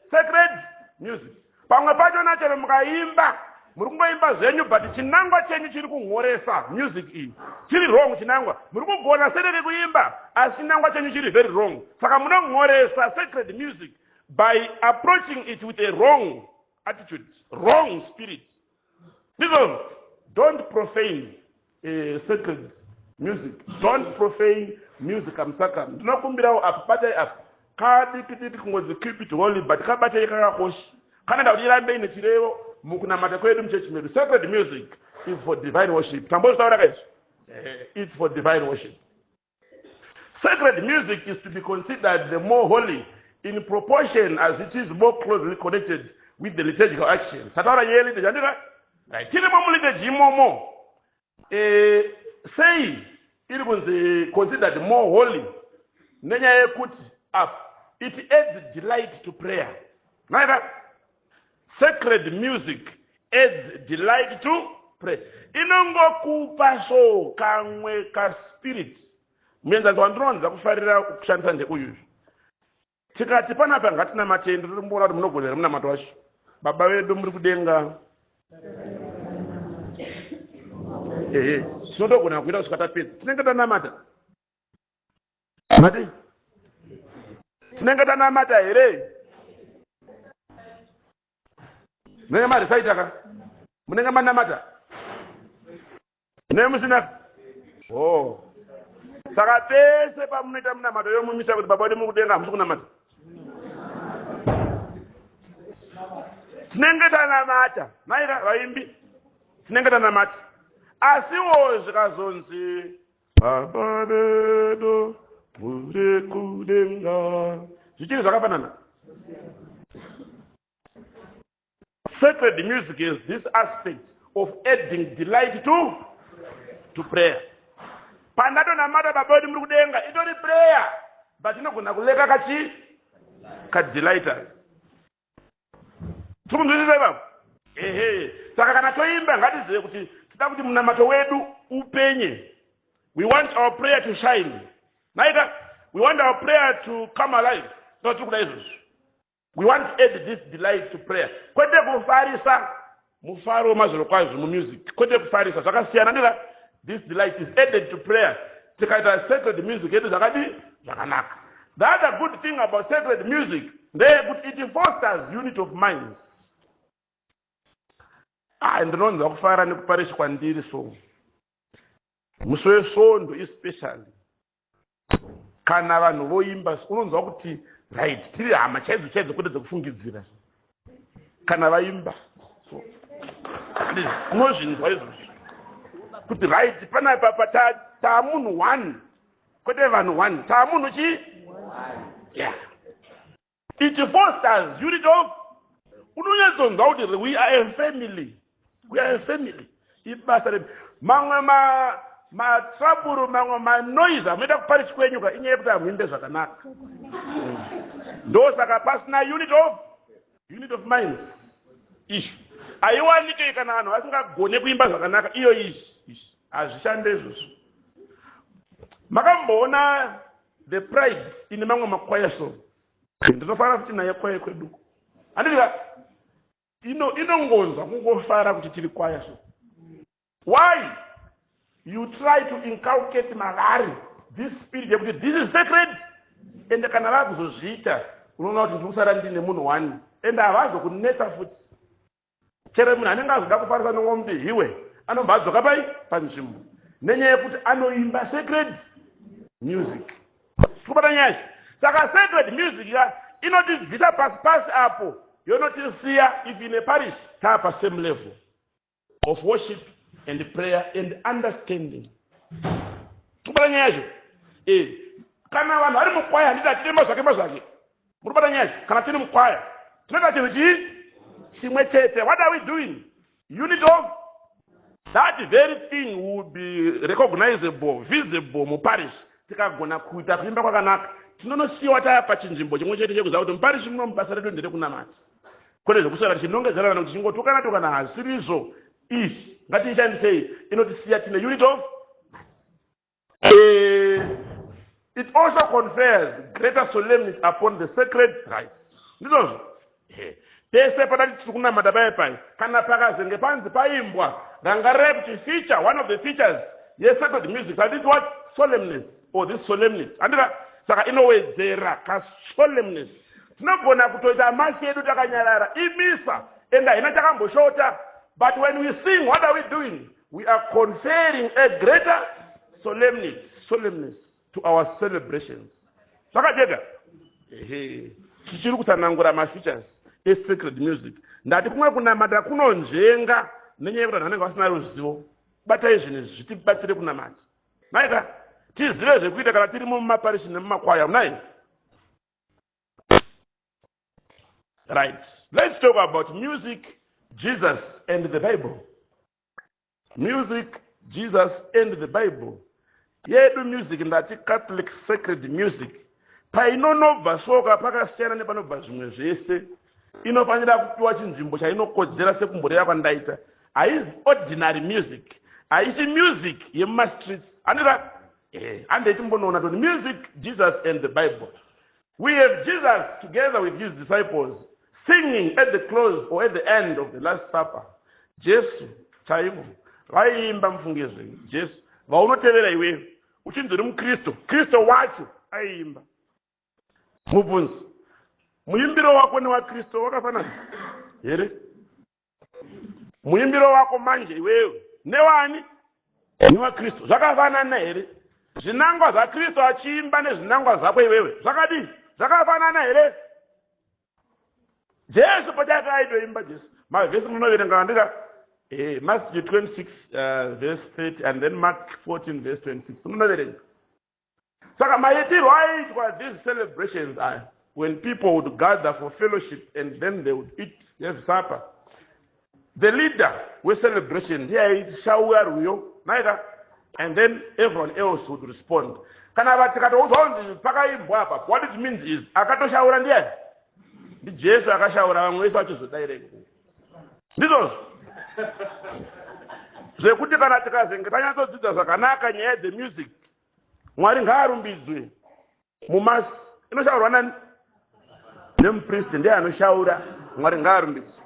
sacred music. Pamwe pacho nachero mukaimba muri kungoimba zvenyu but chinangwa chenyu chiri kunghoresa music iyi. Chiri wrong chinangwa. Muri kugona sereke kuimba asi chinangwa chenyu chiri very wrong. Saka munonghoresa sacred music by approaching it with a wrong attitude, wrong spirit. People, don't profane sacred music. Don't profane musicum sacrum. Ndinokumbirawo apa batai apa. Kadikidiki kungodzi keep it holy but kabatai kakakosha. Kana ndauti irambe ine chirevo mukunamata kwedu muchechi medu. Sacred music is for divine worship. Tambozitaura kaizvo? It's for divine worship. Sacred music is to be considered the more holy in proportion as it is more closely connected with the liturgical action. Tataura nyeli ndijandika? Tirimo muliturgy imomo. Say it was considered more holy. Nenya yekuti up. It adds delight to prayer. Neither sacred music adds delight to prayer. Inongo kupaso kamwe ka spirit. Mwenza ndwanza kufarira kushandisa ndeuyu. Tikati panapa ngatina matendo tirimbona kuti munogonera muna mato wacho. Baba vedu muri kudenga. Tinotogona kuita kusvika tapedza. Tinenge tanamata. Mati? Tinenge tanamata here? Munenge marisaitaka? Munenge manamata? Nemusina? Oh. Saka pese pamunoita munamato yomumisa kuti baba vedu muri kudenga hamusi kunamata. Tinenge tanamata. Maika vaimbi? Tinenge tanamata. Asiwo zvikazonzi baba vedu muri kudenga. Zvichiri zvakafanana. Sacred music is this aspect of adding delight to prayer. Pandato namata baba vedu muri kudenga itori prayer but inogona kuleka kachi ka delighters. Tikunzwisisa ipapo? Saka kana toimba ngatizive kuti tida kuti munamato wedu upenye. We want our prayer to shine. Naika, we want our prayer to come alive. Not to we want to add this delight to prayer. Kwete kufarisa mufaro mazuro kwazo mu music. Kwete kufarisa zvakasiyana ndira. This delight is added to prayer. Tikaita sacred music yedu zvakadi zvakanaka. The other good thing about sacred music, it fosters unity of minds. Ndinonza kufara nekuparishi kwandiri so. Musi weSondo especially. Kana vanhu voimba unonzwa kuti right tiri hama chaidzo kuti dzekufungidzira. Kana vaimba so. Unozvinzwa izvozvo. Kuti right panapa tamunhu one. Kwete vanhu one. Tamunhu chi? Yeah. It fosters unity of. Unonyatsonzwa kuti we are a family. We are a family. Ibasa mamwe trouble mamwe noise ameda kuparishi kwenyuka inyaya yekuti hamuyimbe zvakanaka. Ndosaka pasina unit of minds. Ishi. Aiwanike kana vanhu vasingagone kuimba zvakanaka iyo ishi. Hazvishande izvozvo. Makamboona the pride ine mamwe makwaya so ndinofara futi naye kwaya kwedu andika inongonzwa kungofara kuti tiri kwaya so. Why you try to inculcate malari this spirit yekuti this is sacred ende kana vakuzozviita unoona kuti ndikusara ndine munhu wani ende havazokunetsa futi. Chero munhu anenge azoda kufarisa nongombe hiwe anobva adzoka pai panzvimbo nenyaya yekuti anoimba sacred music. Tikubata nyaya. Saka sacred music inotibvisa pasi apo yonotisiya if in a parish tapa same level of worship and prayer and understanding. Tikubata nyaya. Kana vanhu vari mukwaya handiti atiremba zvake muribata nyaya. Kana tiri mukwaya tinoita chinhu chimwe chete. What are we doing? Unit of that very thing would be recognizable, visible muparish. Tikagona kuita kuimba kwakanaka tinonosiyiwa taya pachinzvimbo chimwe chete chekuziva kuti muparishi muno mubasa redu nderekunamata kwete zvekusara tichinongedzerana kuti chingotukana kana hasirizvo izvi ngatiishandisei inotisiya tine unit of it also confers greater solemnity upon the sacred rites. Ndizvozvo pese padati tiri kunamata paya pai kana pakazenge panzi paimbwa rangarire kuti feature one of the features yes sacred music that is what solemnness or this solemnity andika saka inowedzera ka solemnness tinogona kutoita masi edu takanyarara imisa and haina chakamboshota but when we sing what are we doing? We are conferring a greater solemnness to our celebrations. Zvakajeka tichiri kutsanangura mafeatures esacred music ndati kumwe kunamata kunonzvenga nenyaya yekuti vanhu vanenge vasina ruzivo. Batai zvinhu zvitibatsire kunamata maika tizive zvekuita kana tiri mumaparishi nemumakwaya munai. Right, let's talk about music, Jesus and the Bible. Music, Jesus and the Bible. Yedu music ndati Catholic sacred music painonobva soka pakasiyana nepanobva zvimwe zvese inofanira kupiwa chinzvimbo chainokodzera sekumborera kwandaita. Haisi ordinary music, haisi music yemumastreets andika handeti mbonoona kuti music, Jesus and the Bible. We have Jesus together with his disciples singing at the close or at the end of the Last Supper. Jesu chaivo vaimba mufungezve Jesu vaunotevera iwewe uchinzi uri mukristu kristu wacho aiimba. Mubvunzo muimbiro wako newakristu wakafanana here? Muimbiro wako manje iwewe newani? Newakristu zvakafanana here? Zvinangwa zvakristu achiimba nezvinangwa zvako iwewe zvakadii? Zvakafanana here? Jesu pachakaitoimba Jesu mavhesi munoverenga andika Matthew 26 verse 30 and then Mark 14 verse 26 munoverenga. Saka maitirwo aiitwa these celebrations are when people would gather for fellowship and then they would eat, have supper. The leader with celebration aishaura rwiyo naika and then everyone else would respond. Kana vatikatoudzwa kuti pakaimbwa apa what it means is akatoshaura ndiani? Jesu akashaura vamwe vese vachizodaireka. Ndizvozvo zvekuti kana tikazenge tanyatsodzidza zvakanaka nyaya dzemusic Mwari ngaarumbidzwe mumasi inoshaurwa nani? Nemupristi ndiye anoshaura. Mwari ngaarumbidzwe.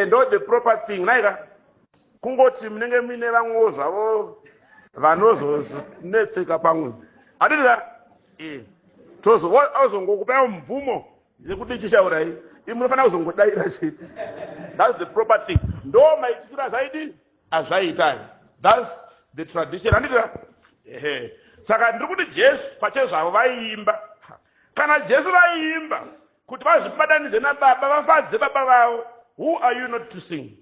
Ndo the proper thing naika kungoti munenge muine vamwewo zvavo vanozonetseka pamwe adidira ozongokupai mvumo yekuti ichishaurai munofanira kuzongodaira chete. That's the proper thing. Ndo maitikiro azvaiti azvaitai. That's the tradition andidira. Saka ndiri kuti Jesu pachezvavo vaiimba. Kana Jesu vaiimba kuti vazvibatanidze nababa vafadze baba vavo, who are you not to sing?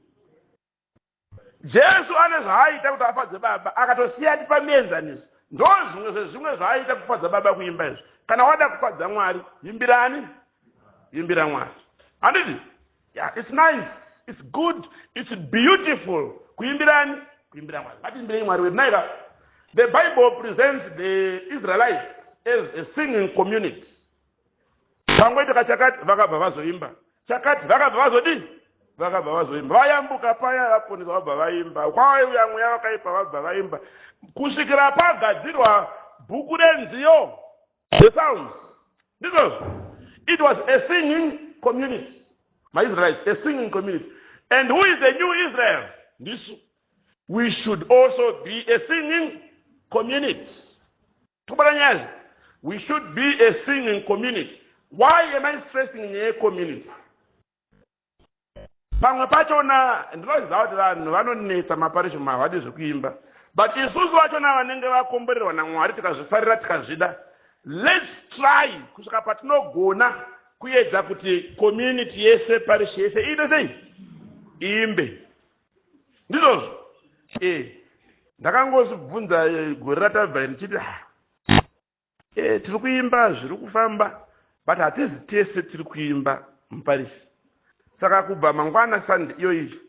Jesu ane zvaaita kuti afadze baba akatosiyani pamienzaniso. Ndo zvimwe zvaaita kufadza baba kuimba izvi. Kana wada kufadza Mwari imbirani? Imbira Mwari. Handiti? Yeah, it's nice, it's good, it's beautiful. Kuimbirani? Kuimbira Mwari. Ngatiimbirei Mwari wedu naika. The Bible presents the Israelites as a singing community. Pangoita chakati vakabva vazoimba. Chakati vakabva vazodii? Vakabva vazoimba. Vayambuka paya vaponesa vabva vaimba. Kwauya mweya wakaipa vabva vaimba. Kusvikira pagadzirwa bhuku renziyo, the Psalms. It was a singing community. My Israelites, a singing community. And who is the new Israel? This. We should also be a singing community. We should be a singing community. Why am I stressing a community? Pamwe pachona ndinoziva kuti vanhu vanonetsa maparishi mavadi zvekuimba, but isusu vachona vanenge vakomborerwa naMwari tikazvifarira tikazvida, let's try kusvika patinogona kuedza kuti community yese parishi yese iite sei iimbe. Ndizvozvo ndakangozvibvunza gore ratabva ndichiti tiri kuimba zviri kufamba, but hatizi tese tiri kuimba muparishi. Saka kubva mangwana Sunday iyoyi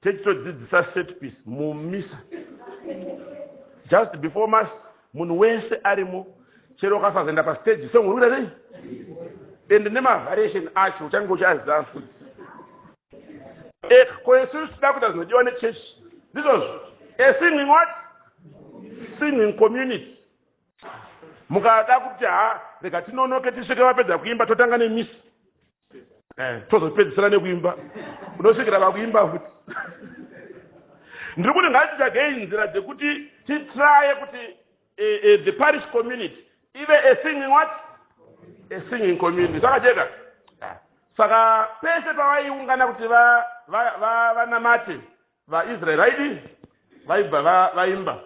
techitodzidzisa set piece mumisa, just before mass munhu wese arimo, chero ukasazoenda pastage song uri kuita sei, and nemavariation acho uchange uchaziva futi. Koisusu tinoda kuita zvinodiwa nechechi ndizvozvo, a singing what? Singing community. Mukada kuti rega tinonoke tisvike vapedza kuimba totanga nemisi, tozopedzisira nekuimba, unosvikira pakuimba futi. Ndiri kuti ngatichagei nzira dzekuti titraye kuti the parish community ive a singing what? A singing community. Zvakajeka. Saka pese pavaiungana kuti vanamate vaIsrael vaibva vaimba,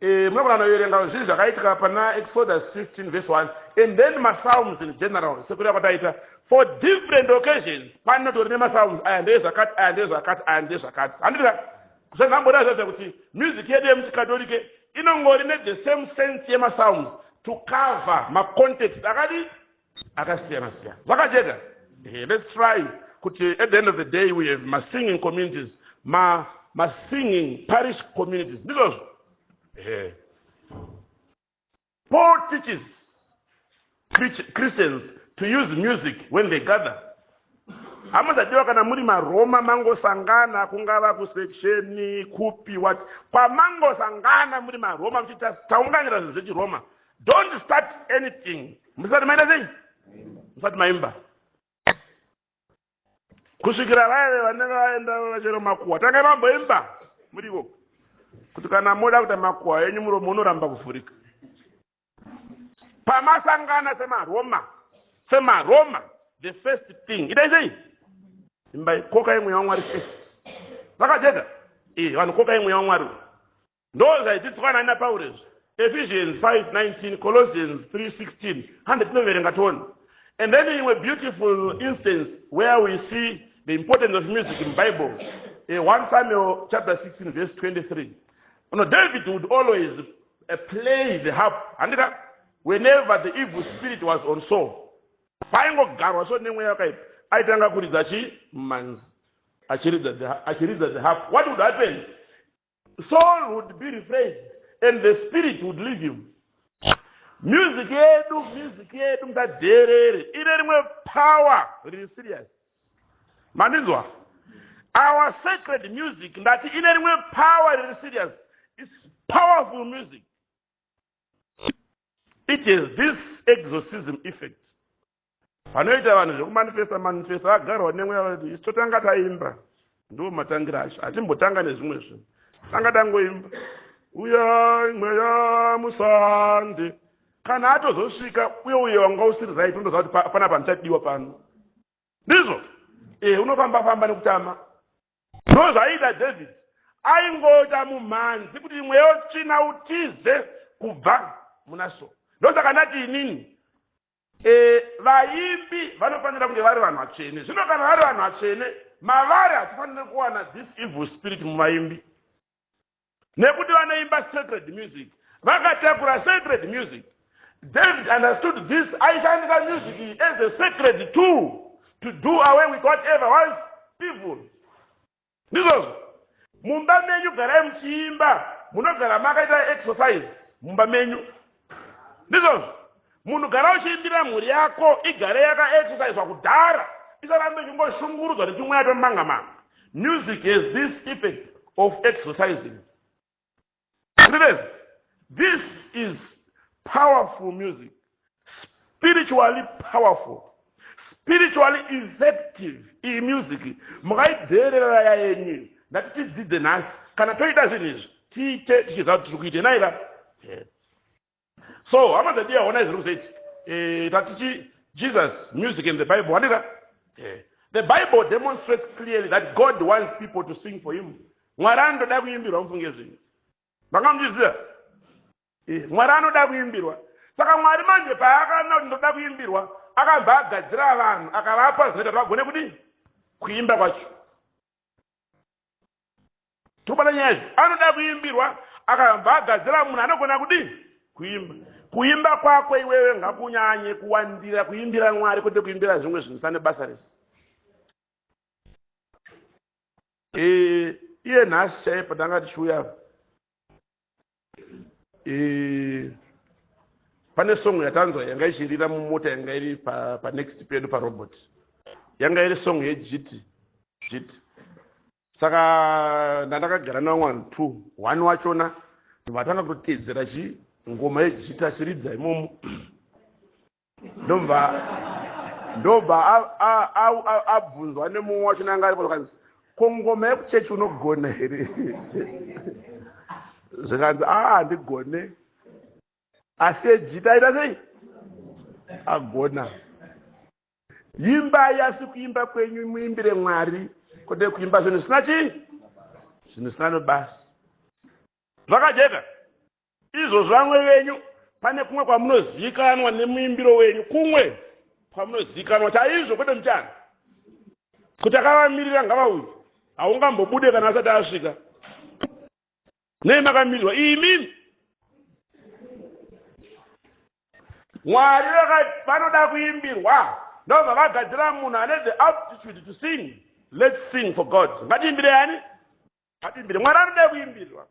munogona kuverenga zvinhu zvakaitika pana Exodus 15 verse 1, and then maPsalms in general sekureva kwataita for different occasions. Panotori nemaPsalms aya ndezvakati aya ndezvakati aya ndezvakati. Handiti zvanhamboda zvazva kuti music yedu yemuchikatolike inongori the same sense yemaPsalms to cover macontext akasiyana siyana. Zvakajeka. Let's try kuti at the end of the day we have singing communities, singing parish communities. Ndizvozvo. Paul teaches Christians to use music when they gather. Hamuzadiwa kana muri maRoma mangosangana, kungava kuseksheni kupi what, pamangosangana muri maRoma muchita taunganira zvinhu zvechiRoma, don't start anything musati maita sei, musati maimba. Kusvikira vaya vanenge vaenda vachero makuhwa tangai vamboimba murivo, kuti kana moda kuti makuhwa enyu muromo unoramba kuvhurika. Pamasangana semaroma, the first thing itai sei imbai, kokai mweya waMwari first. Zvakajeka. Vanhu kokai mweya waMwari. Ndo zvaidzidziswa nani naPauro. Ephesians 5:19, Colossians 3:16, and tinoverenga tione. And then in a beautiful instance where we see the importance of music in the Bible, 1 Samuel chapter 16 verse 23. David would always play the harp, and whenever the evil spirit was on Saul, aitanga kuridza chimanzi achiridza the harp. What would happen? Saul would be refreshed and the spirit would leave him. Music yedu mtadherere ine rimwe power really serious. Manizwa, our sacred music ndati ine rimwe power really serious. It's powerful music. It is this exorcism effect. Panoita vanhu zvekumanifesta agarwa nemweya kuti totanga taimba, ndo matangira acho, hatimbotanga nezvimwe zvinhu, tanga tangoimba uyai mweya musande. Kana atozosvika uye wanga usiri right, undoziva kuti panapa ndichadiwa pano. Ndizvo unofamba nekutama. Ndo zvaida David, aingoita mumhanzi kuti mweya utsvina utize kubva muna Saul. Ndo saka ndati inini vaimbi vanofanira kunge vari vanhu vatsvene. Zvino kana vari vanhu vatsvene, mavari hatifaniri kuwana this evil spirit muvaimbi, nekuti vanoimba sacred music, vakatakura sacred music. David understood this. Aishandisa music as a sacred tool to do away with whatever was evil. Ndizvozvo. Mumba menyu garai muchiimba, munogara makaita exercise mumba menyu. Ndizvozvo. Munhu gara uchiimbira mhuri yako igare yakaexercise kudhara, isarambe ichingoshingurudzwa nechimwe yatomanga. Music has this effect of exercising. This is powerful music, spiritually powerful, spiritually effective iyi music mukaidzeerera yayenyu ngatitidzidze nhasi kana toita zvinhu izvi tiite tichiziva kuti tiri kuite naika. So hama dzadiyaona zviri kuzoti tatichi Jesus music in the Bible wandika. The Bible demonstrates clearly that God wants people to sing for him. Mwari anoda kuimbirwa mufunge zvinhu makamuzviziva. Mwari anoda kuimbirwa. Saka Mwari manje paakaona kuti ndoda kuimbirwa akabva agadzira vanhu akavapa zvinoita kuti vagone kudii kuimba kwacho. Tobata nyaya izvi anoda kuimbirwa akabva agadzira munhu anogona kudii kuimba. Kuimba kwako iwewe ngakunyanye kuwandira kuimbira Mwari kwete kuimbira zvimwe zvinhu zvisina nebasa rese. Iye nhasi chaipo tanga tichiuya pane song yatanzwa yanga ichirira mumota yanga iri pa next pedu parobot yanga iri song yejiti jiti. Saka ndakagara nawo 1 2 1 wachona ndovatanga kutotedzera ngoma yejiti achiridza imomo ndobva abvunzwa nemumwe wacho nanga aripo zvakanzi ko ngoma yekuchechi unogona here zvikanzi handigone asi ejiti aita sei agona. Imbai asi kuimba kwenyu muimbire Mwari kwete kuimba zvinhu zvisina chii zvinhu zvisina nebasa. Zvakajeka izvozvo vamwe venyu pane kumwe kwamunozivikanwa nemuimbiro wenyu kumwe kwamunozivikanwa chaizvo kwete muchana kuti akavamirira ngavauyi haungambobude kana asati asvika nei makamirirwa imi. Mwari vakati vanoda kuimbirwa ndobva vagadzira munhu ane the aptitude to sing. Let's sing for God. Ngatiimbire yani? Ngatiimbire. Mwari anoda kuimbirwa.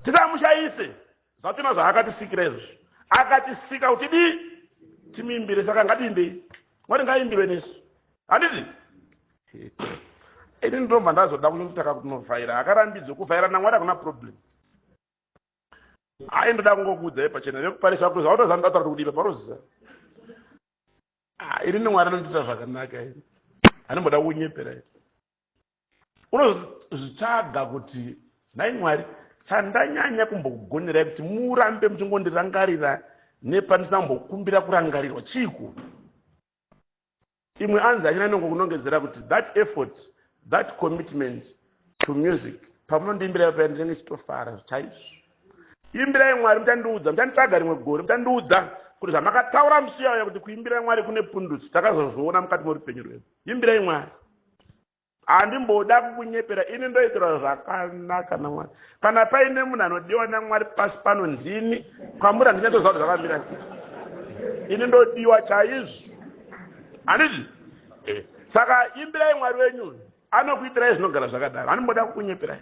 Tisamushaise zvapima zvaakatisikira izvi akatisika kuti dii timuimbire. Saka ngatiimbei Mwari ngaimbirwe nesu handiti. Ini ndomba ndazoda kunyotaka kunovhaira akarambidzwe kuvhaira naMwari hakuna problem. Ndoda kungokuudzai pachena nekuparisa kuza autozandataa kuti paroziza ini neMwari anondiita zvakanaka ini anomboda kunyepera unozvitsvaga kuti nai Mwari chandanyanya kumbogonerai kuti murambe muchingondirangarira nepandisina kumbokumbira kurangarirwa chiko. Imwe anzi achina nongokunongedzera kuti that effort that commitment to music pamunondiimbira paya ndinenge chitofara chaizvo. Imbirai Mwari muchandiudza muchanditsvaga rimwe gore muchandiudza kuti zvamakataura musi yauya kuti kuimbira Mwari kune pundutsi takazozviona mukati meupenyu rwedu. Imbirai Mwari. Handimboda kukunyepera ini ndoitirwa zvakanaka naMwari. Kana paine munhu anodiwa naMwari pasi pano ndini kwamuri handichatozva kuti zvakamira sei. Ini ndodiwa chaizvo handiti. Saka imbirai Mwari wenyu anokuitirai zvinogara zvakadaro handimboda kukunyeperai.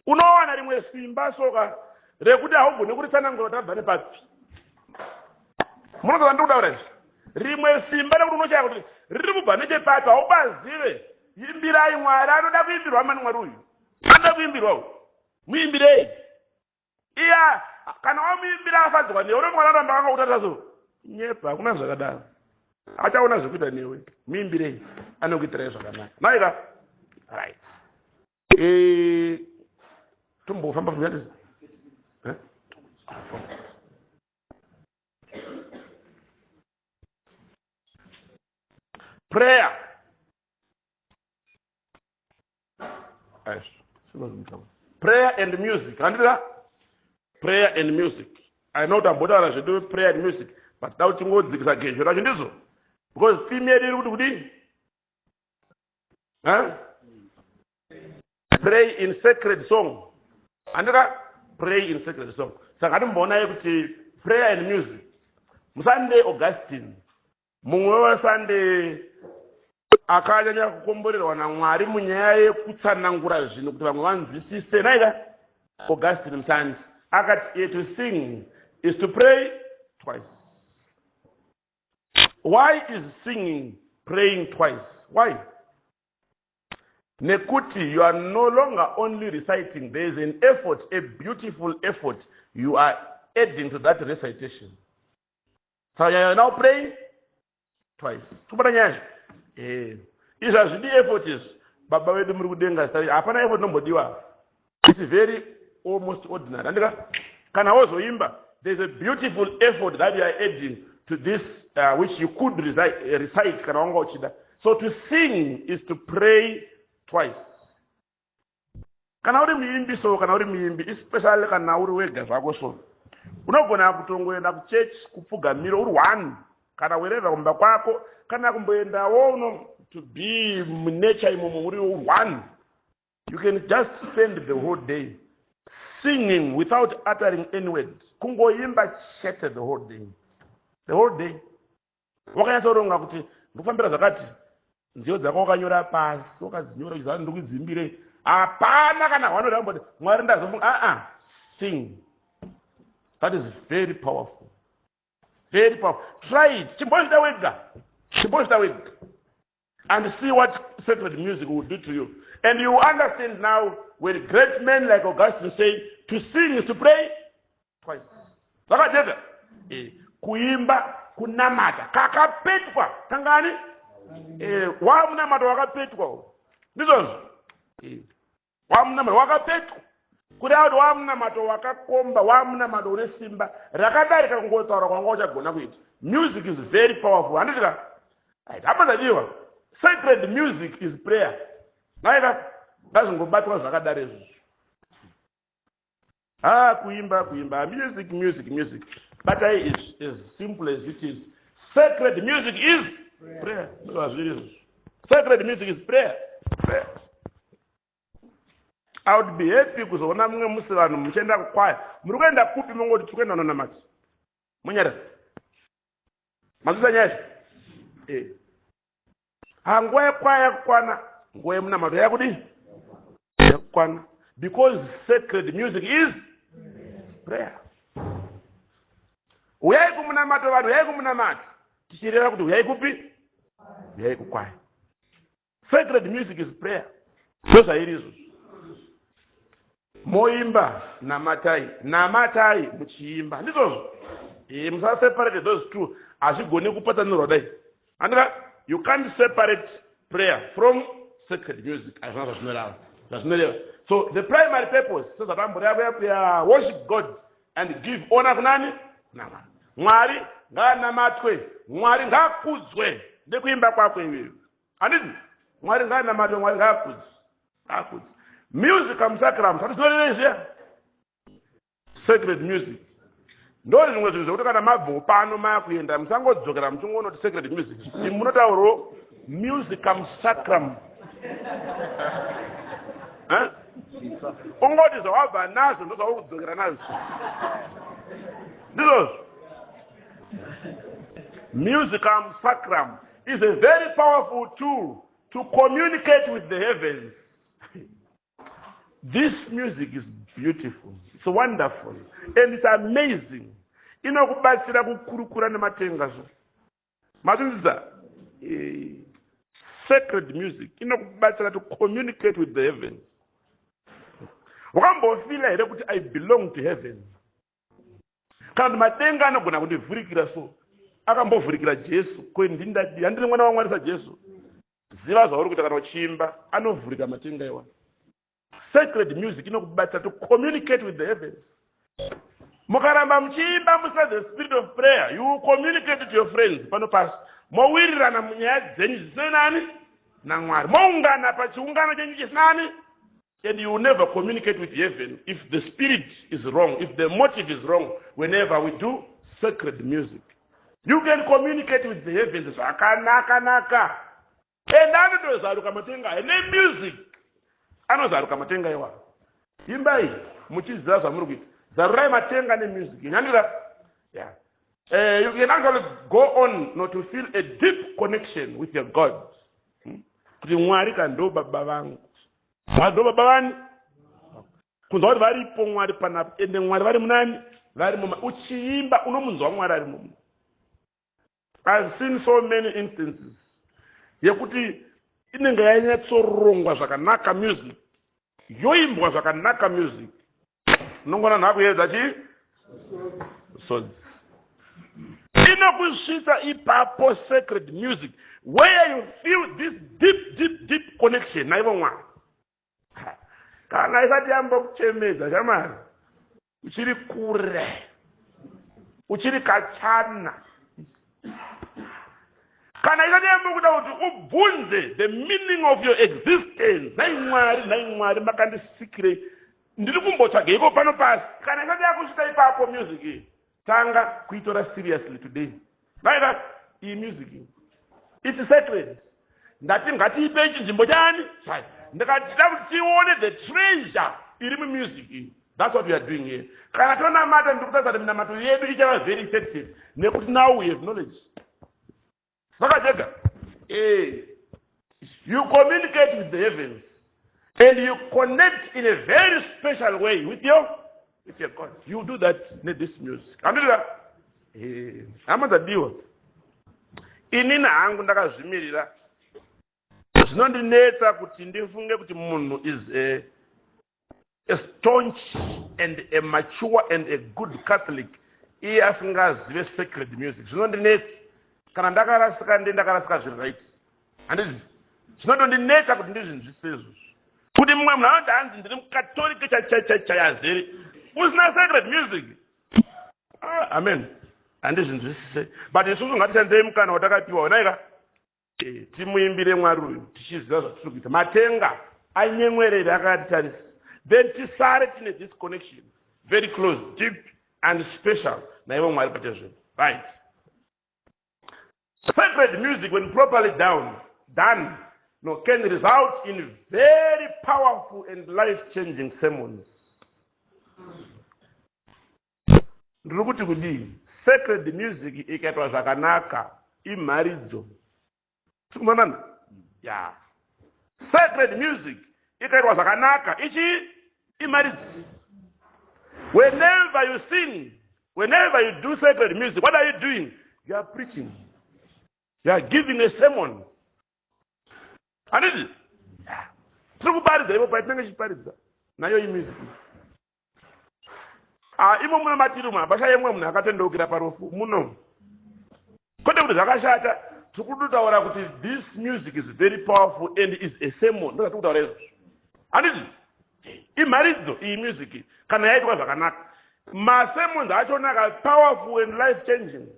Unowana rimwe simba soka rekuti haugone kuritsanangura tabva nepapi. Munozva ndikudaura izvi rimwe simba rekuti unochaya kuti riri kubva nechepapi haubazive. Imbirai Mwari anoda kuimbirwa mani Mwari uyu anoda kuimbirwawo muimbirei. Iya kana wamuimbira afadzwa newe unomwana ramba akangokutata so nyepa hakuna zvakadaro achaona zvekuita newe muimbirei anokuitirai zvakanaka maika right. Tombofamba funyatiza prayer. Prayer and music. Prayer and music. I know that both are do prayer and music, but now to go again. Because female would pray in sacred song. Another pray in sacred song. So I don't want to prayer and music. Sunday Augustine. Mungwe Sunday akajanya kukomborerwa naMwari munyaya yekutsanangura zvinhu kuti vamwe vanzwisise naika. Augustine Msandi akati to sing is to pray twice. Why is singing praying twice? Why? Nekuti, you are no longer only reciting. There is an effort, a beautiful effort you are adding to that recitation. So you are now praying twice. Is as the effort is, Baba wedu muri kudenga stari. Hapana effort nombodiwa. It's very almost ordinary. And can also imba. There's a beautiful effort that you are adding to this, which you could recite. So to sing is to pray twice. Kana uri muimbi so kana uri muimbi, especially kana uri wega zvako so. Unogona kutongoenda kuchurch kupfugamira uri one. Kana wereva kumba kwako, kana kumboendawo uno to be nature imomo uri one. You can just spend the whole day singing without uttering any words. Kungoimba chete the whole day. The whole day. Wakanyatsoronga kuti ndikufambira zvakati nziyo dzako wakanyora pasi wakadzinyora uchizva ndikudzimbire hapana kana hwanoda kumboti Mwari ndazofunga sing. That is very powerful. Very powerful. Try it. Chimbozita wega. And see what sacred music will do to you. And you understand now when great men like Augustine say to sing is to pray twice. Vakajeka. Kuimba, kunamata. Kakapetwa. Kangani? Wamunamata wakapetwa. Ndizozo. Wamunamata wakapetwa. Kudauti wamunamata wakakomba, wamunamata une simba. Rakadarika kungotaura kwangocha gona kuita. Music is very powerful. Andika. Apazadiwa. Sacred music is prayer. Naika ngazongobatwa zvakadaro izvo. Kuimba. Music. But it's as simple as it is. Sacred music is prayer. Sacred music is prayer. I would be happy kuzoona mumwe musi vanhu muchienda kukwaya. Muri kuenda kupi mongoti tiri kuenda kunonamata. Munyara. Mazvisa nyaya izvi? Nguva yekwaya kukwana, nguva yemunamato yakudini? Yakukwana. Because sacred music is prayer. Uyai kumunamato vanhu, uyai kumunamato. Tichireva kuti uyai kupi? Uyai kukwaya. Sacred music is prayer. Ndozvairi izvozvo. Moimba namatai muchiimba. Ndizvozvo. Musaseparate those two. Hazvigoni kupatsanurwa dai. Andika? You can't separate prayer from sacred music. So the primary purpose says that worship God and give honor kunani? Mwari nganamatwe, Mwari ngakudzwe ndekuimba kwako iwewe. Anditi? Mwari nganamatwe, Mwari ngakudzwe. Music amsacram, zvatinozviziva? Sacred music. Ndo zvimwe zvinhu zvokuti kana mabvo pano makuenda musangodzokera muchingoona kuti sacred music. Munotaurawo musicum sacram. Ungoti zvawabva nazvo ndozvakudzokera nazvo. Ndizvozvo. Musicum sacram is a very powerful tool to communicate with the heavens. This music is beautiful. It's wonderful. And it's amazing. Inokubatsira kukurukura nematenga zvo. Mazvinzisa? Sacred music inokubatsira to communicate with the heavens. Wakambofila here kuti I belong to heaven. Kana matenga anogona kundivhurikira so. Akambovhurikira Jesu. Kwendindadi handiri mwana waMwari saJesu. Ziva zvauri kuita kana uchiimba anovhurika matenga iwa. Sacred music inokubatsira to communicate with the heavens. Mukaramba muchiimba musina the spirit of prayer, you will communicate to your friends pano pasi. Mowirirana munyaya dzenyu dzisina nani? naMwari. Moungana pachiungano chenyu chisina nani? And you will never communicate with heaven if the spirit is wrong, if the motive is wrong. Whenever we do sacred music, you can communicate with the heavens. Zvakanaka. And anozaruka matenga ane music. Anozaruka matenga iwa. Imbai muchiziva zvamuri kuita. Zarurai matenga ne music. Yeah. You can actually go on not to feel a deep connection with your God. Kuti Mwari ndo baba vangu. Mwari ndo baba vani. Kunzwa kuti varipo Mwari panapo. Ende Mwari vari munani? Vari muma. Uchiimba unomunzwa Mwari ari mumu. I've seen so many instances. Yekuti inenge yanyatsorongwa zvakanaka music. Yoimbwa zvakanaka music. Nongona nakuedza chi swords. Inokusvitsa ipapo sacred music, where you feel this deep connection naivo Mwari. Kana isati yambokuchemedza shamwari, uchiri kure, uchiri kachana. Kana isati yambokuda kuti ubvunze the meaning of your existence, nai Mwari makandisikire ndiri kumbotsvaga iko pano pasi. Kana isati yakusvika ipapo music iyi, tanga kuitora seriously today. Naika iyi music iyi, it's sacred. Ndati ngatiipe chinzvimbo chani sai, ndikati tida kuti tione the treasure iri mumusic iyi. That's what we are doing here. Kana tonamata ndikutaridza kuti minamato yedu ichava very effective nekuti now we have knowledge. Zvakajeka. You communicate with the heavens and you connect in a very special way with your God. You do that in this music. Andika amadzadiwa. Inini hangu ndakazvimirira. Zvinondinetsa kuti ndifunge kuti munhu is a staunch and a mature and a good Catholic iye asingazive sacred music. Zvinondinetsa kana ndakarasika zviri right. Handizvi zvinondinetsa kuti ndizvinzwisise izvozvo. Kuti mumwe munhu anoti hanzi ndiri mukatolika chayazere usina sacred music. Amen. Handizvinzwisise. But isusu ngatishandisei mukana watakapiwa unaika. Timuimbire Mwari uyu tichiziva zvatiri kuita. Matenga anyemwerere akatitarisa. Then tisare tine this connection very close, deep and special naivo Mwari patezvino. Right. Sacred music, when properly done, can result in very powerful and life-changing sermons. Ndiri kuti kudii, sacred music ikaitwa zvakanaka imharidzo. Tikumanana? Yeah. Sacred music ikaitwa zvakanaka imharidzo. Whenever you sing, whenever you do sacred music, what are you doing? You are preaching. You are giving a sermon. And it is. Tikuparidza ipo paitinenge tichiparidza nayo music. Imo muna matiri mwa basha yemwe munhu akatendeukira parufu muno. Kwete kuti zvakashata, tikutaura kuti this music is very powerful and is a sermon. Ndozva tikutaura izvo. Handiti imharidzo iyi music kana yaitwa zvakanaka. Masermons achonaka powerful and life changing.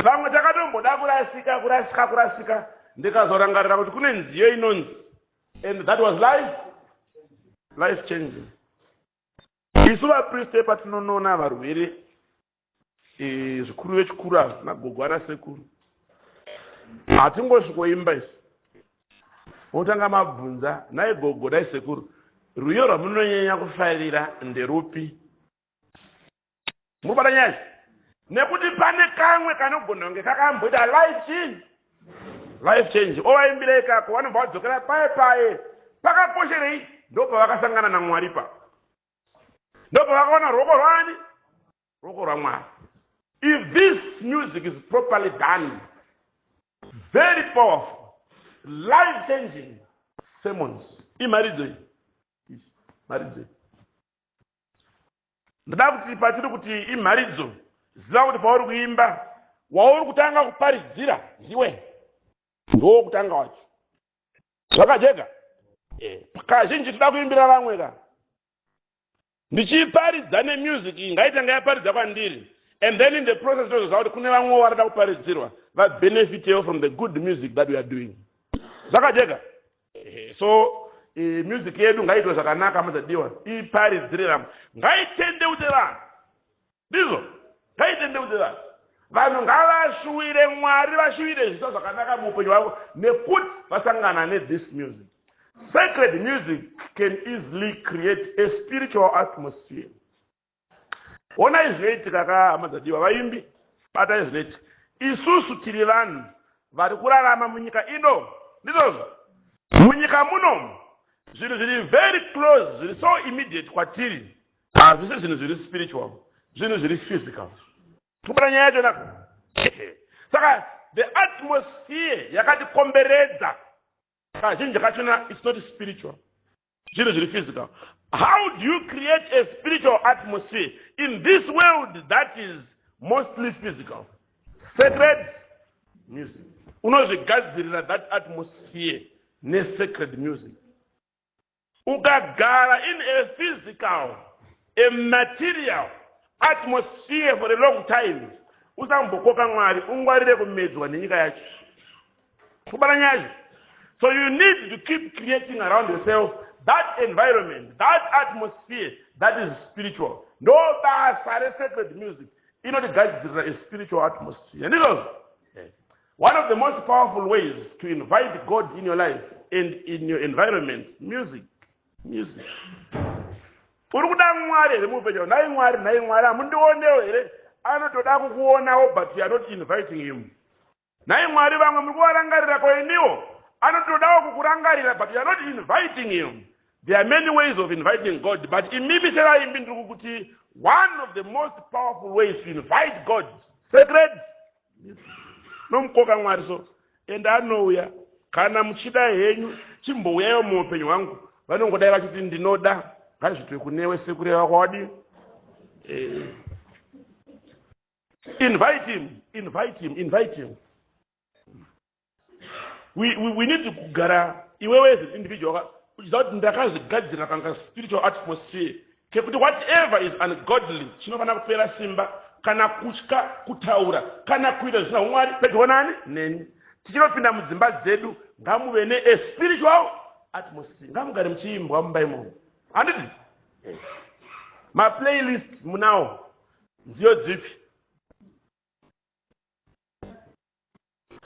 Vamwe takatomboda kurasika ndikazorangarira kuti kune nziyo inonzi, and that was life changing. Isu vapriste patinoona varwere zvikuru vechikuru ava nagogo ana sekuru, hatingosvikoimba isu otanga mabvunza, nai gogo dai sekuru, rwiyo rwamunonyanya kufarira nderupi? Murubata nyaya nekuti pane kamwe kanogona kunge kakamboita life change. Ovaimbira ikako vanobva vadzokera paye pakakosherei, ndopavakasangana naMwari pa, ndopavakaona ruoko rwaMwari. If this music is properly done, very powerful, life changing sermons. Imharidzo iyi. Ndoda kuti patiri kuti imharidzo, ziva kuti pauri kuimba, wauri kutanga kuparidzira ndiwe ndo kutanga wacho. Zvakajeka. Kazhinji toda kuimbira vamwe ka. Ndichiparidza nemusic iyi ngaitanga yaparidza kwandiri. And then in the process tozoziva kuti kune vamwe varada kuparidzirwa va benefit from the good music that we are doing. Zvakajeka. So music yedu ngaitwe zvakanaka madzadiwa, iparidzire vamwe, ngaitendeudze vanhu. Ndizvo ngaitendeudze vanhu. Vanhu ngavashuwire Mwari, vashuwire zviito zvakanaka muupenyu hwavo nekuti vasangana this music. Sacred music can easily create a spiritual atmosphere. Ona izvinoitika kamadzadiwa vaimbi, bata izvinoitika. Isusu tiri vanhu vari kurarama munyika ino, ndizvozvo. Munyika muno zvinhu zviri very close, zviri so immediate kwatiri, hazvisi zvinhu zviri spiritual, zvinhu zviri physical. Tikubata nyaya yacho nako. Saka the atmosphere yakatikomberedza kazhinji kachona it's not spiritual. Physical. How do you create a spiritual atmosphere in this world that is mostly physical? Sacred music. Unozvigadzirira that atmosphere ne-sacred music. Ukagara in a physical, a material atmosphere for a long time, usambokoka Mwari, ungwarire kumedzwa nenyika yacho. Kubaranyaji. So you need to keep creating around yourself that environment, that atmosphere that is spiritual. No basa sacred music. You know, the God is a spiritual atmosphere. And one of the most powerful ways to invite God in your life and in your environment, music. Music. But you are not inviting him. But you are not inviting him. There are many ways of inviting God, but one of the most powerful ways to invite God, sacred. And I know ya kana muchida henyu chimbouyayo muupenyu hwangu vanongodai vachiti ndinoda ngazvitwe kunewe sekureva kwawadi. Invite him. We need to kugara iwewe as an individual uchida kuti ndakazvigadzira panga spiritual atmosphere kekuti whatever is ungodly chinofana kupera simba kana kutya kutaura kana kuita zvisina umwari pedyo nani neni. Tichinopinda mudzimba dzedu ngamuve ne spiritual atmosphere, ngamugare muchiimbwa mumba imomo. Handiti maplaylist munawo nziyo dzipi?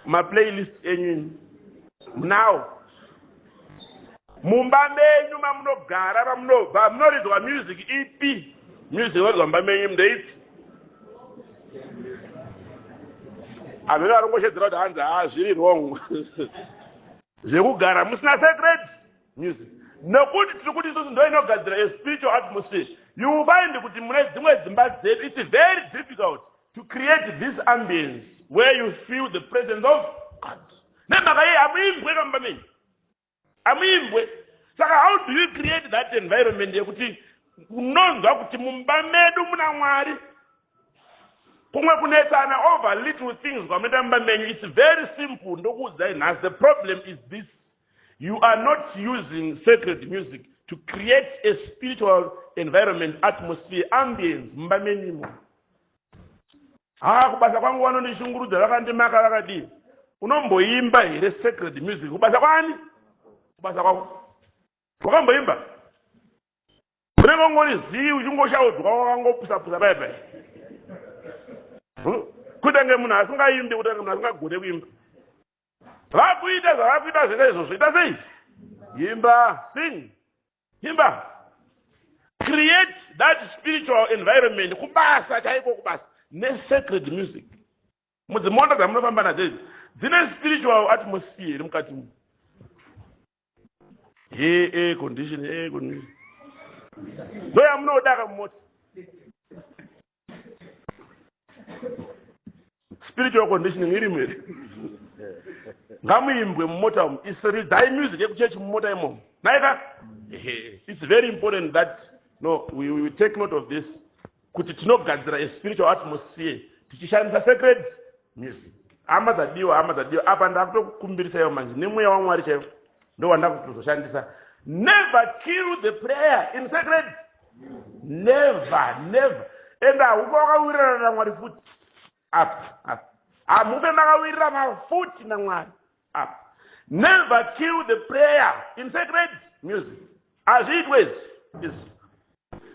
Maplaylist enyu munawo? Mumba menyu mamunogara mamunobva munoridzwa music ipi? Music inoridzwa mumba menyu ndeipi? Amene arongoshedzera kuti hanzi zviri wrong zvekugara musina sacred music. Nekuti tiri kuti isusu ndo inogadzira a spiritual atmosphere. You will find kuti mune dzimwe dzimba dzedu it's very difficult to create this ambience where you feel the presence of God. Nemhaka yei amuimbwe kamba menyu, amuimbwe. Saka how do you create that environment yekuti unonzwa kuti mumba medu muna Mwari? Kumwe kunetsana over little things kwamenda mumba menyu. It's very simple. The problem is this: you are not using sacred music to create a spiritual environment, atmosphere, ambience mumba menyu. Kubasa kwangu vanondishungurudza vakandimaka vakadii. Unomboimba here sacred music? Kubasa kwani? Kubasa kwako wakamboimba? Unenge ngorizivi uchingoshaudzwa wakangopusa baibai. Kutange munhu asingaimbi, kutange munhu asingagone kuimba. Vakuita zvavakuita zvese izvozvo, ita sei? Imba, sing, imba. Create that spiritual environment, kubasa chaiko kubasa ne-sacred music. Mudzimota dzamunofamba nadzo dzine spiritual atmosphere iri mukati mu. Air condition. Ndo yamunodaka mumota. Spiritual conditioning iri mwere. Ngamuimbwe mumota umu. Isiridzayi music yekuchechi mumota imomo. Naika? It's very important that we take note of this. Kuti tinogadzira a spiritual atmosphere tichishandisa sacred music. Amadzadiwa. Apa ndakutokumbirisayo manje nemweya waMwari chaiwo ndo wandakutozoshandisa. Never kill the prayer in sacred. Never. And ufa wakawirana naMwari futi. Up. Amuve makawirira mafuti naMwari. Up. Never kill the prayer in sacred music. As it was.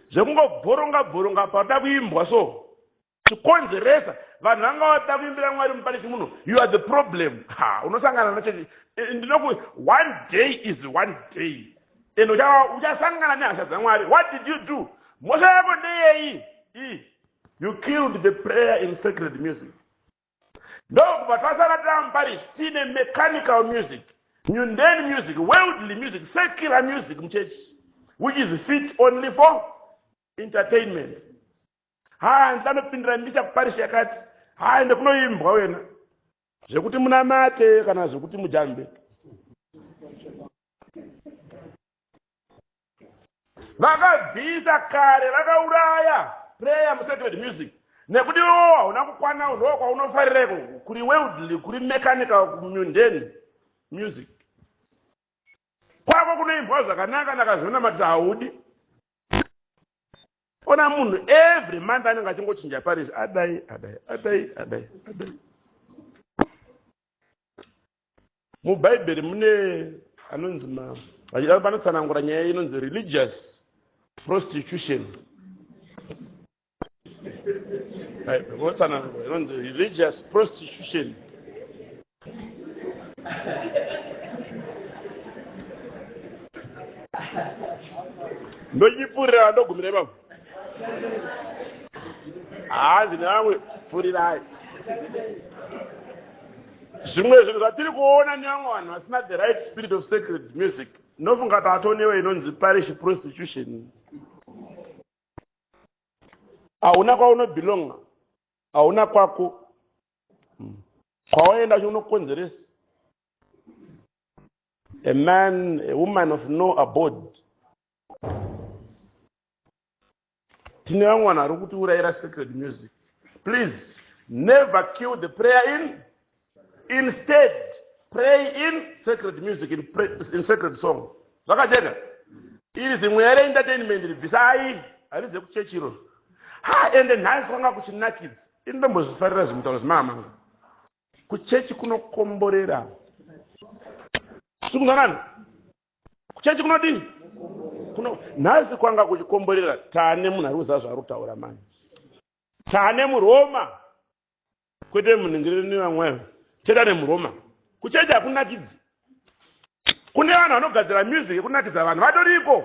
Zvekungobvoronga pauda kuimbwa so chikonzeresa vanhu vanga vada kuimbira Mwari muparishi muno. You are the problem. Unosangana nacho ndinokuti one day is one day. And uchasangana nehasha dzaMwari. What did you do? Mhosva yako ndeyei? You killed the prayer in sacred music. Ndokubva twasara muparishi tine mechanical music, mundane music, worldly music, secular music muchechi, which is fit only for entertainment. Ndanopindira ndicha kuparishi yakati ndekunoimbwa wena zvekuti munamate kana zvekuti mujambe. vakabvisa kare vakauraya prayer musacred music nekuti iwowo hauna kukwana ndo kwaunofarireko kuri worldly kuri mechanical mundane music kwako kunoimbwa zvakanaka nakazvionamatisa haudi ona munhu every month anenge achingochinja parish adai mubhaibheri mune anonzi vanotsanangura nyaya inonzi religious prostitution inonzi religious prostitution ndochipfurira ndogumira ipapo hanzi nevamwe pfurirai zvimwe zvinhu zvatiri kuona nevamwe vanhu vasina the right spirit of sacred music nofunga tatonewa inonzi parish prostitution hauna kwaunobelonga hauna kwako kwawaenda chiunokonzeresa a woman of no abode tine vamwe vanhu vari kutiurayira sacred music. Please never kill the prayer instead pray in sacred music, in sacred song. Zvakajeka iri zimwe yare entertainment ribvisai harize kuchechiro ende nhasi kwanga kuchinakidza indombozvifarira zvimutauro zvimamanga kuchechi kunokomborera sikunganani kuchechi kunodini nhasi kwanga kuchikomborera taane munhu ari kuziva zvaari kutaura mani taane muroma kwete munhingiriri nevamweyo cheta nemuroma kuchechi hakunakidzi kune vanhu vanogadzira music yekunakidza vanhu vatoriko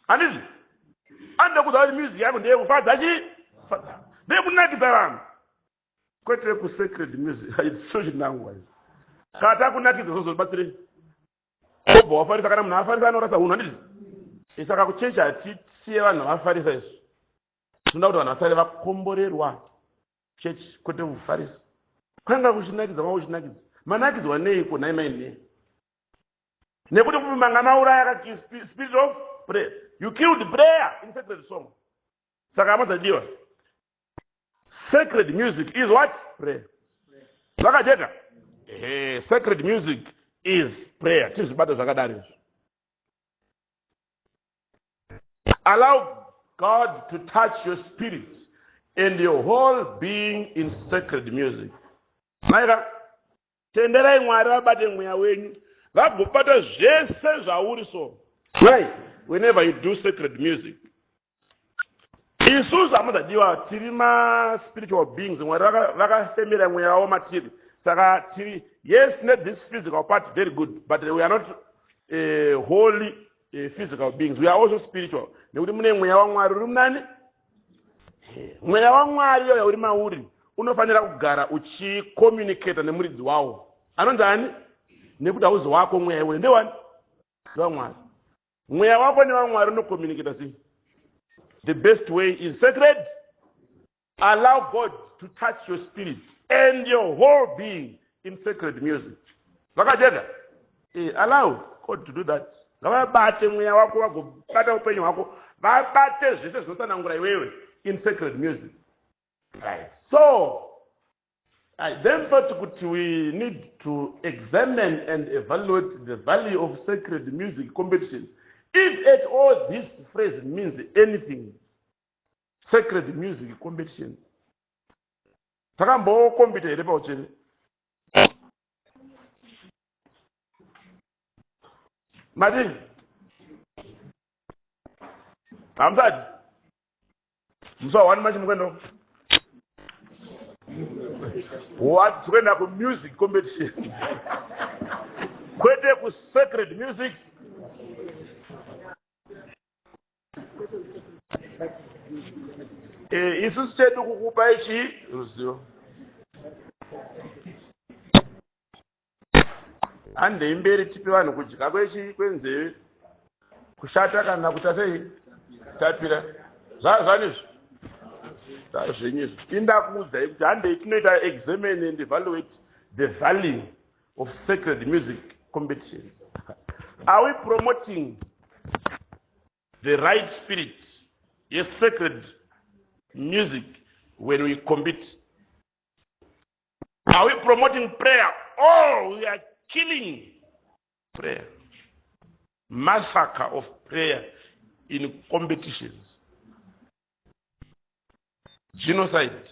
handizvi anode kuziva kuti music yako ndeyekufadza ndeyekunakidza vanhu kwete kusacred music so chinangwa kana takunakidza zozobatsire obva wafarisa kana munhu afarisa anorasa unhu handizvi saka kuchechi hatisiye vanhu vafarisa isu tinoda kuti vanhu vasare vakomborerwa chechi kwete kufarisa kwanga kuchinakidza kwanga kuchinakidza manakidzwa neiko nhai mainei nekuti manga mauraya spirit of prayer. You killed prayer in sacred song. Saka amadzadiwa. Sacred music is what? Prayer. Zvakajeka. Sacred music is prayer. Tizvibata zvakadaro. Allow God to touch your spirit and your whole being in sacred music. Maika tenderai Mwari vabate mweya wenyu vagobata zvese zvauri so. Right? Whenever you do sacred music, isusu amadzadiwa tiri spiritual beings Mwari vakafemera mweya wavo matiri saka tiri yes net this physical part very good but we are not wholly physical beings, we are also spiritual nekuti mune mweya waMwari uri munani mweya waMwari iyoyo uri mauri unofanira kugara uchicommunicate nemuridzi wawo anonzi ani nekuti hauzi wako mweya iwoyo ndewani ndewaMwari mweya wako newaMwari unocommunicate sei the best way is sacred. Allow God to touch your spirit and your whole being in sacred music. Vakajeka allow God to do that. Ngavabate mweya wako vagobata upenyu hwako vabate zvese zvinotsanangura iwewe in sacred music. Right. So I then thought that we need to examine and evaluate the value of sacred music competitions. If at all this phrase means anything, sacred music competition. Takambo compete here paucheni. Madini. Hamsati. Mso wani machi mkwendo. What tukwenda ku music competition. Kwete ku sacred music. Isusu chedu kukupa ichi ruzivo. Ande imberi tipe vanhu kudya kwechi kwenzeve kushata kana kuita sei tapira zvanizvo zvenyizvo indakuudzai kuti handei tinoita examine and evaluate the value of sacred music competitions. Are we promoting the right spirit, yes, sacred music when we compete? Are we promoting prayer? Oh, we are killing prayer. Massacre of prayer in competitions. Genocide.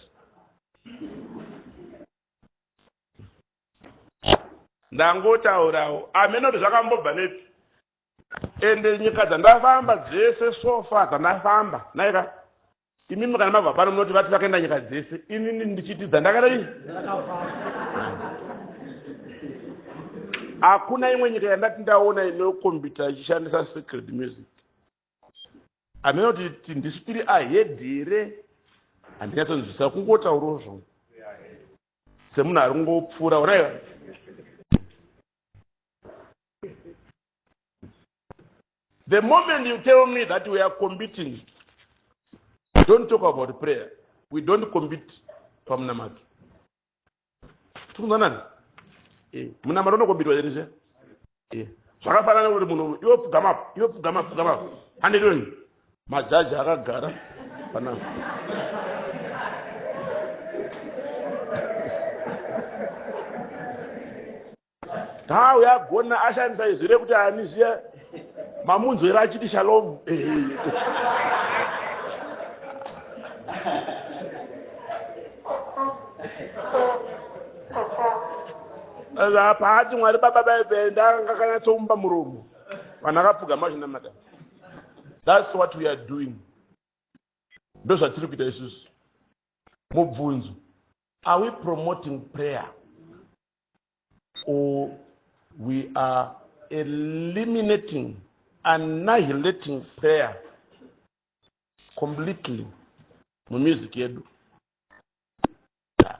Ndangotaurawo amenoti zvakambobva nepi ende nyika dzandafamba dzese sofa dzandafamba naika imimi kana mabva pano munoti vati vakaenda nyika dzese inini ndichiti dzandakadai hakuna imwe nyika yandati ndaona inokombita ichishandisa sacred music. Amenoti ndisipiri ahead here handinyatsonzwisisa kungotaurawo zvangu semunhu ari kungopfuura unaiwa. The moment you tell me that we are competing, don't talk about prayer. We don't compete pamunamato. Tukunzanani? Munamato unokombitwa here. Zvakafanana kuti munhu iwe pfugama. Handidoni. Majaji akagara panapa. Uyagona ashandisa izwi rekuti aniziya mamunzwera achiti shalom. Paati Mwari baba baipenda ngakanyatsoumba muromo. Vanhu vakapfugama chinamata. That's what we are doing. Ndozvatiri kuita isusu. Mubvunzo. Are we promoting prayer? Or we are eliminating, annihilating prayer completely mu music yedu?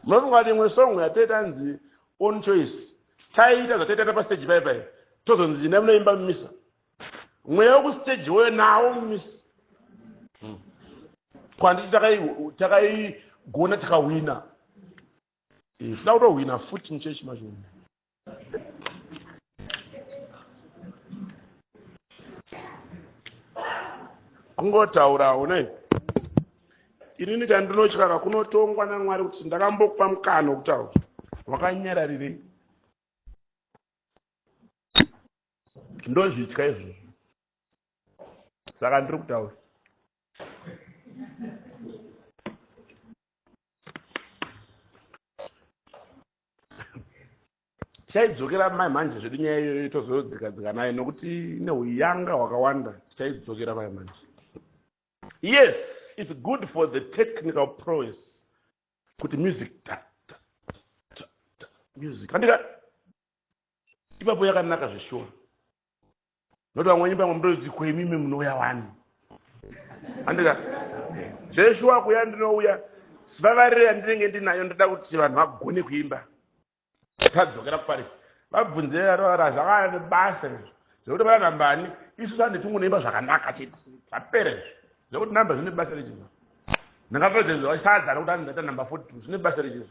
Munongati imwe song yataita nzi own choice. Taita zataita pastage bye tozonzi nemunoimba mumisa. Mweya wekustage wewe nawo mumisa. Kwanditi takaigona tikawina. Tinoda kutowina futi muchechi macho. Kungotaurawo ne. Inini chandinotya kunotongwa naMwari kuti ndakambokupa mukana wokutaura. Wakanyararirei? Ndozvitya izvozvo. Saka ndiri kutaura. Tichaidzokera mai manje zvedu nyaya iyoyo tozodzika nayo nokuti neuyanga hwakawanda tichaidzokera mai manje. Yes, it's good for the technical prowess. Kuti music music. Andika ipapo yakanaka zvishoma. Nokuti vamwe nyimbo munoti kwemimi munouya wani. Andika zveshwa kuya ndinouya vavarira ndinenge ndinayo ndoda kuti vanhu vagone kuimba. Tadzokera kuParis. Vabvunze rora zvakaya nebasa zvekuti vana mbani isu sanditungunoimba zvakanaka chete. Zvapera zvekuti namba zvine basa rechino. Ndakatodze vasadza nokuti andata namba 42 zvine basa rechino.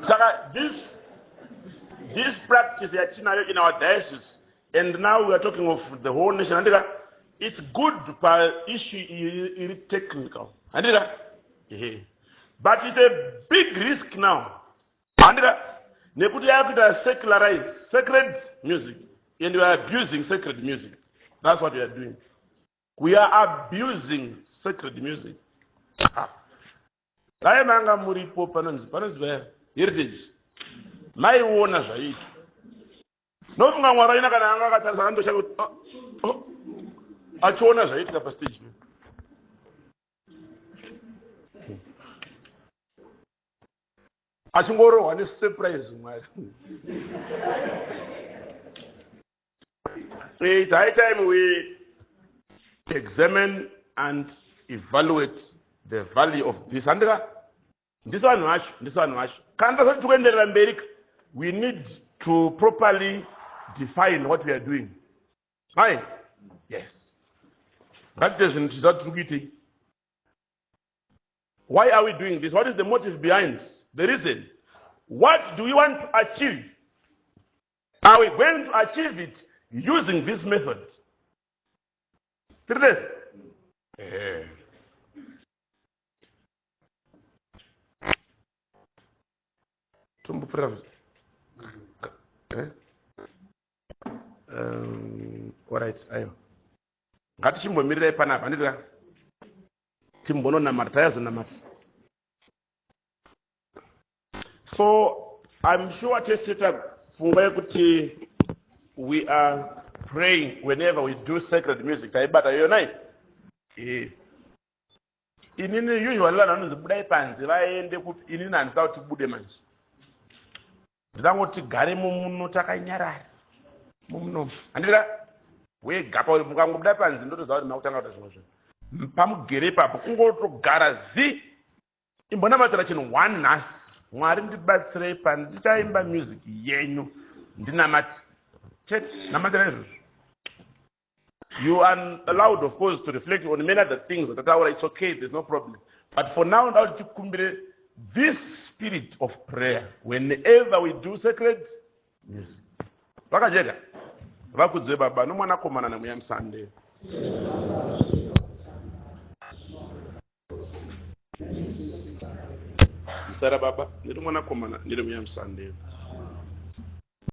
Saka this practice yatinayo in our diocese, and now we are talking of the whole nation. Andika, it's good per issue technical. Andika, but it's a big risk now. Andika, nekuti yakuita secularize sacred music, and we are abusing sacred music. That's what we are doing. We are abusing sacred music. Manga muripo panonzi heritage. Maiona zvaito. Nofunga Mwari ina kana anga akatarisa kandosha kuti achiona zvaitika pastage. Achingorohwa nesurprise Mwari. It's high time we examine and evaluate the value of this. This one watch. We need to properly define what we are doing. Right? Yes. Why are we doing this? What is the motive behind the reason? What do we want to achieve? Are we going to achieve it using this method? Alright, ayo. Ngatichimbomirira panapa ndira timbononamata tayazonamata. So I'm sure tesita funga yekuti we are praying whenever we do sacred music. Taibata yonai. Inini usually vanhu budai panze vaende kuti inini handida kuti bude manje. Ndangoti gare mumuno takanyarara. Mumuno. Andira wega pa mukangobuda panze ndotoziva kuti makutanga kuita zvimwe zvinhu. Pamugere ipapo kungotogara zi imbonamatira chinhu one nhasi. Mwari ndibatsirei pandichaimba music yenyu ndinamati. Church, namatira izvozvo. You are allowed, of course, to reflect on many other things. It's okay, there's no problem. But for now, this spirit of prayer, whenever we do sacred music. Vakajeka. Vakudze baba, no mwana komana na muya msande. Msara baba, no mwana komana na muya msande.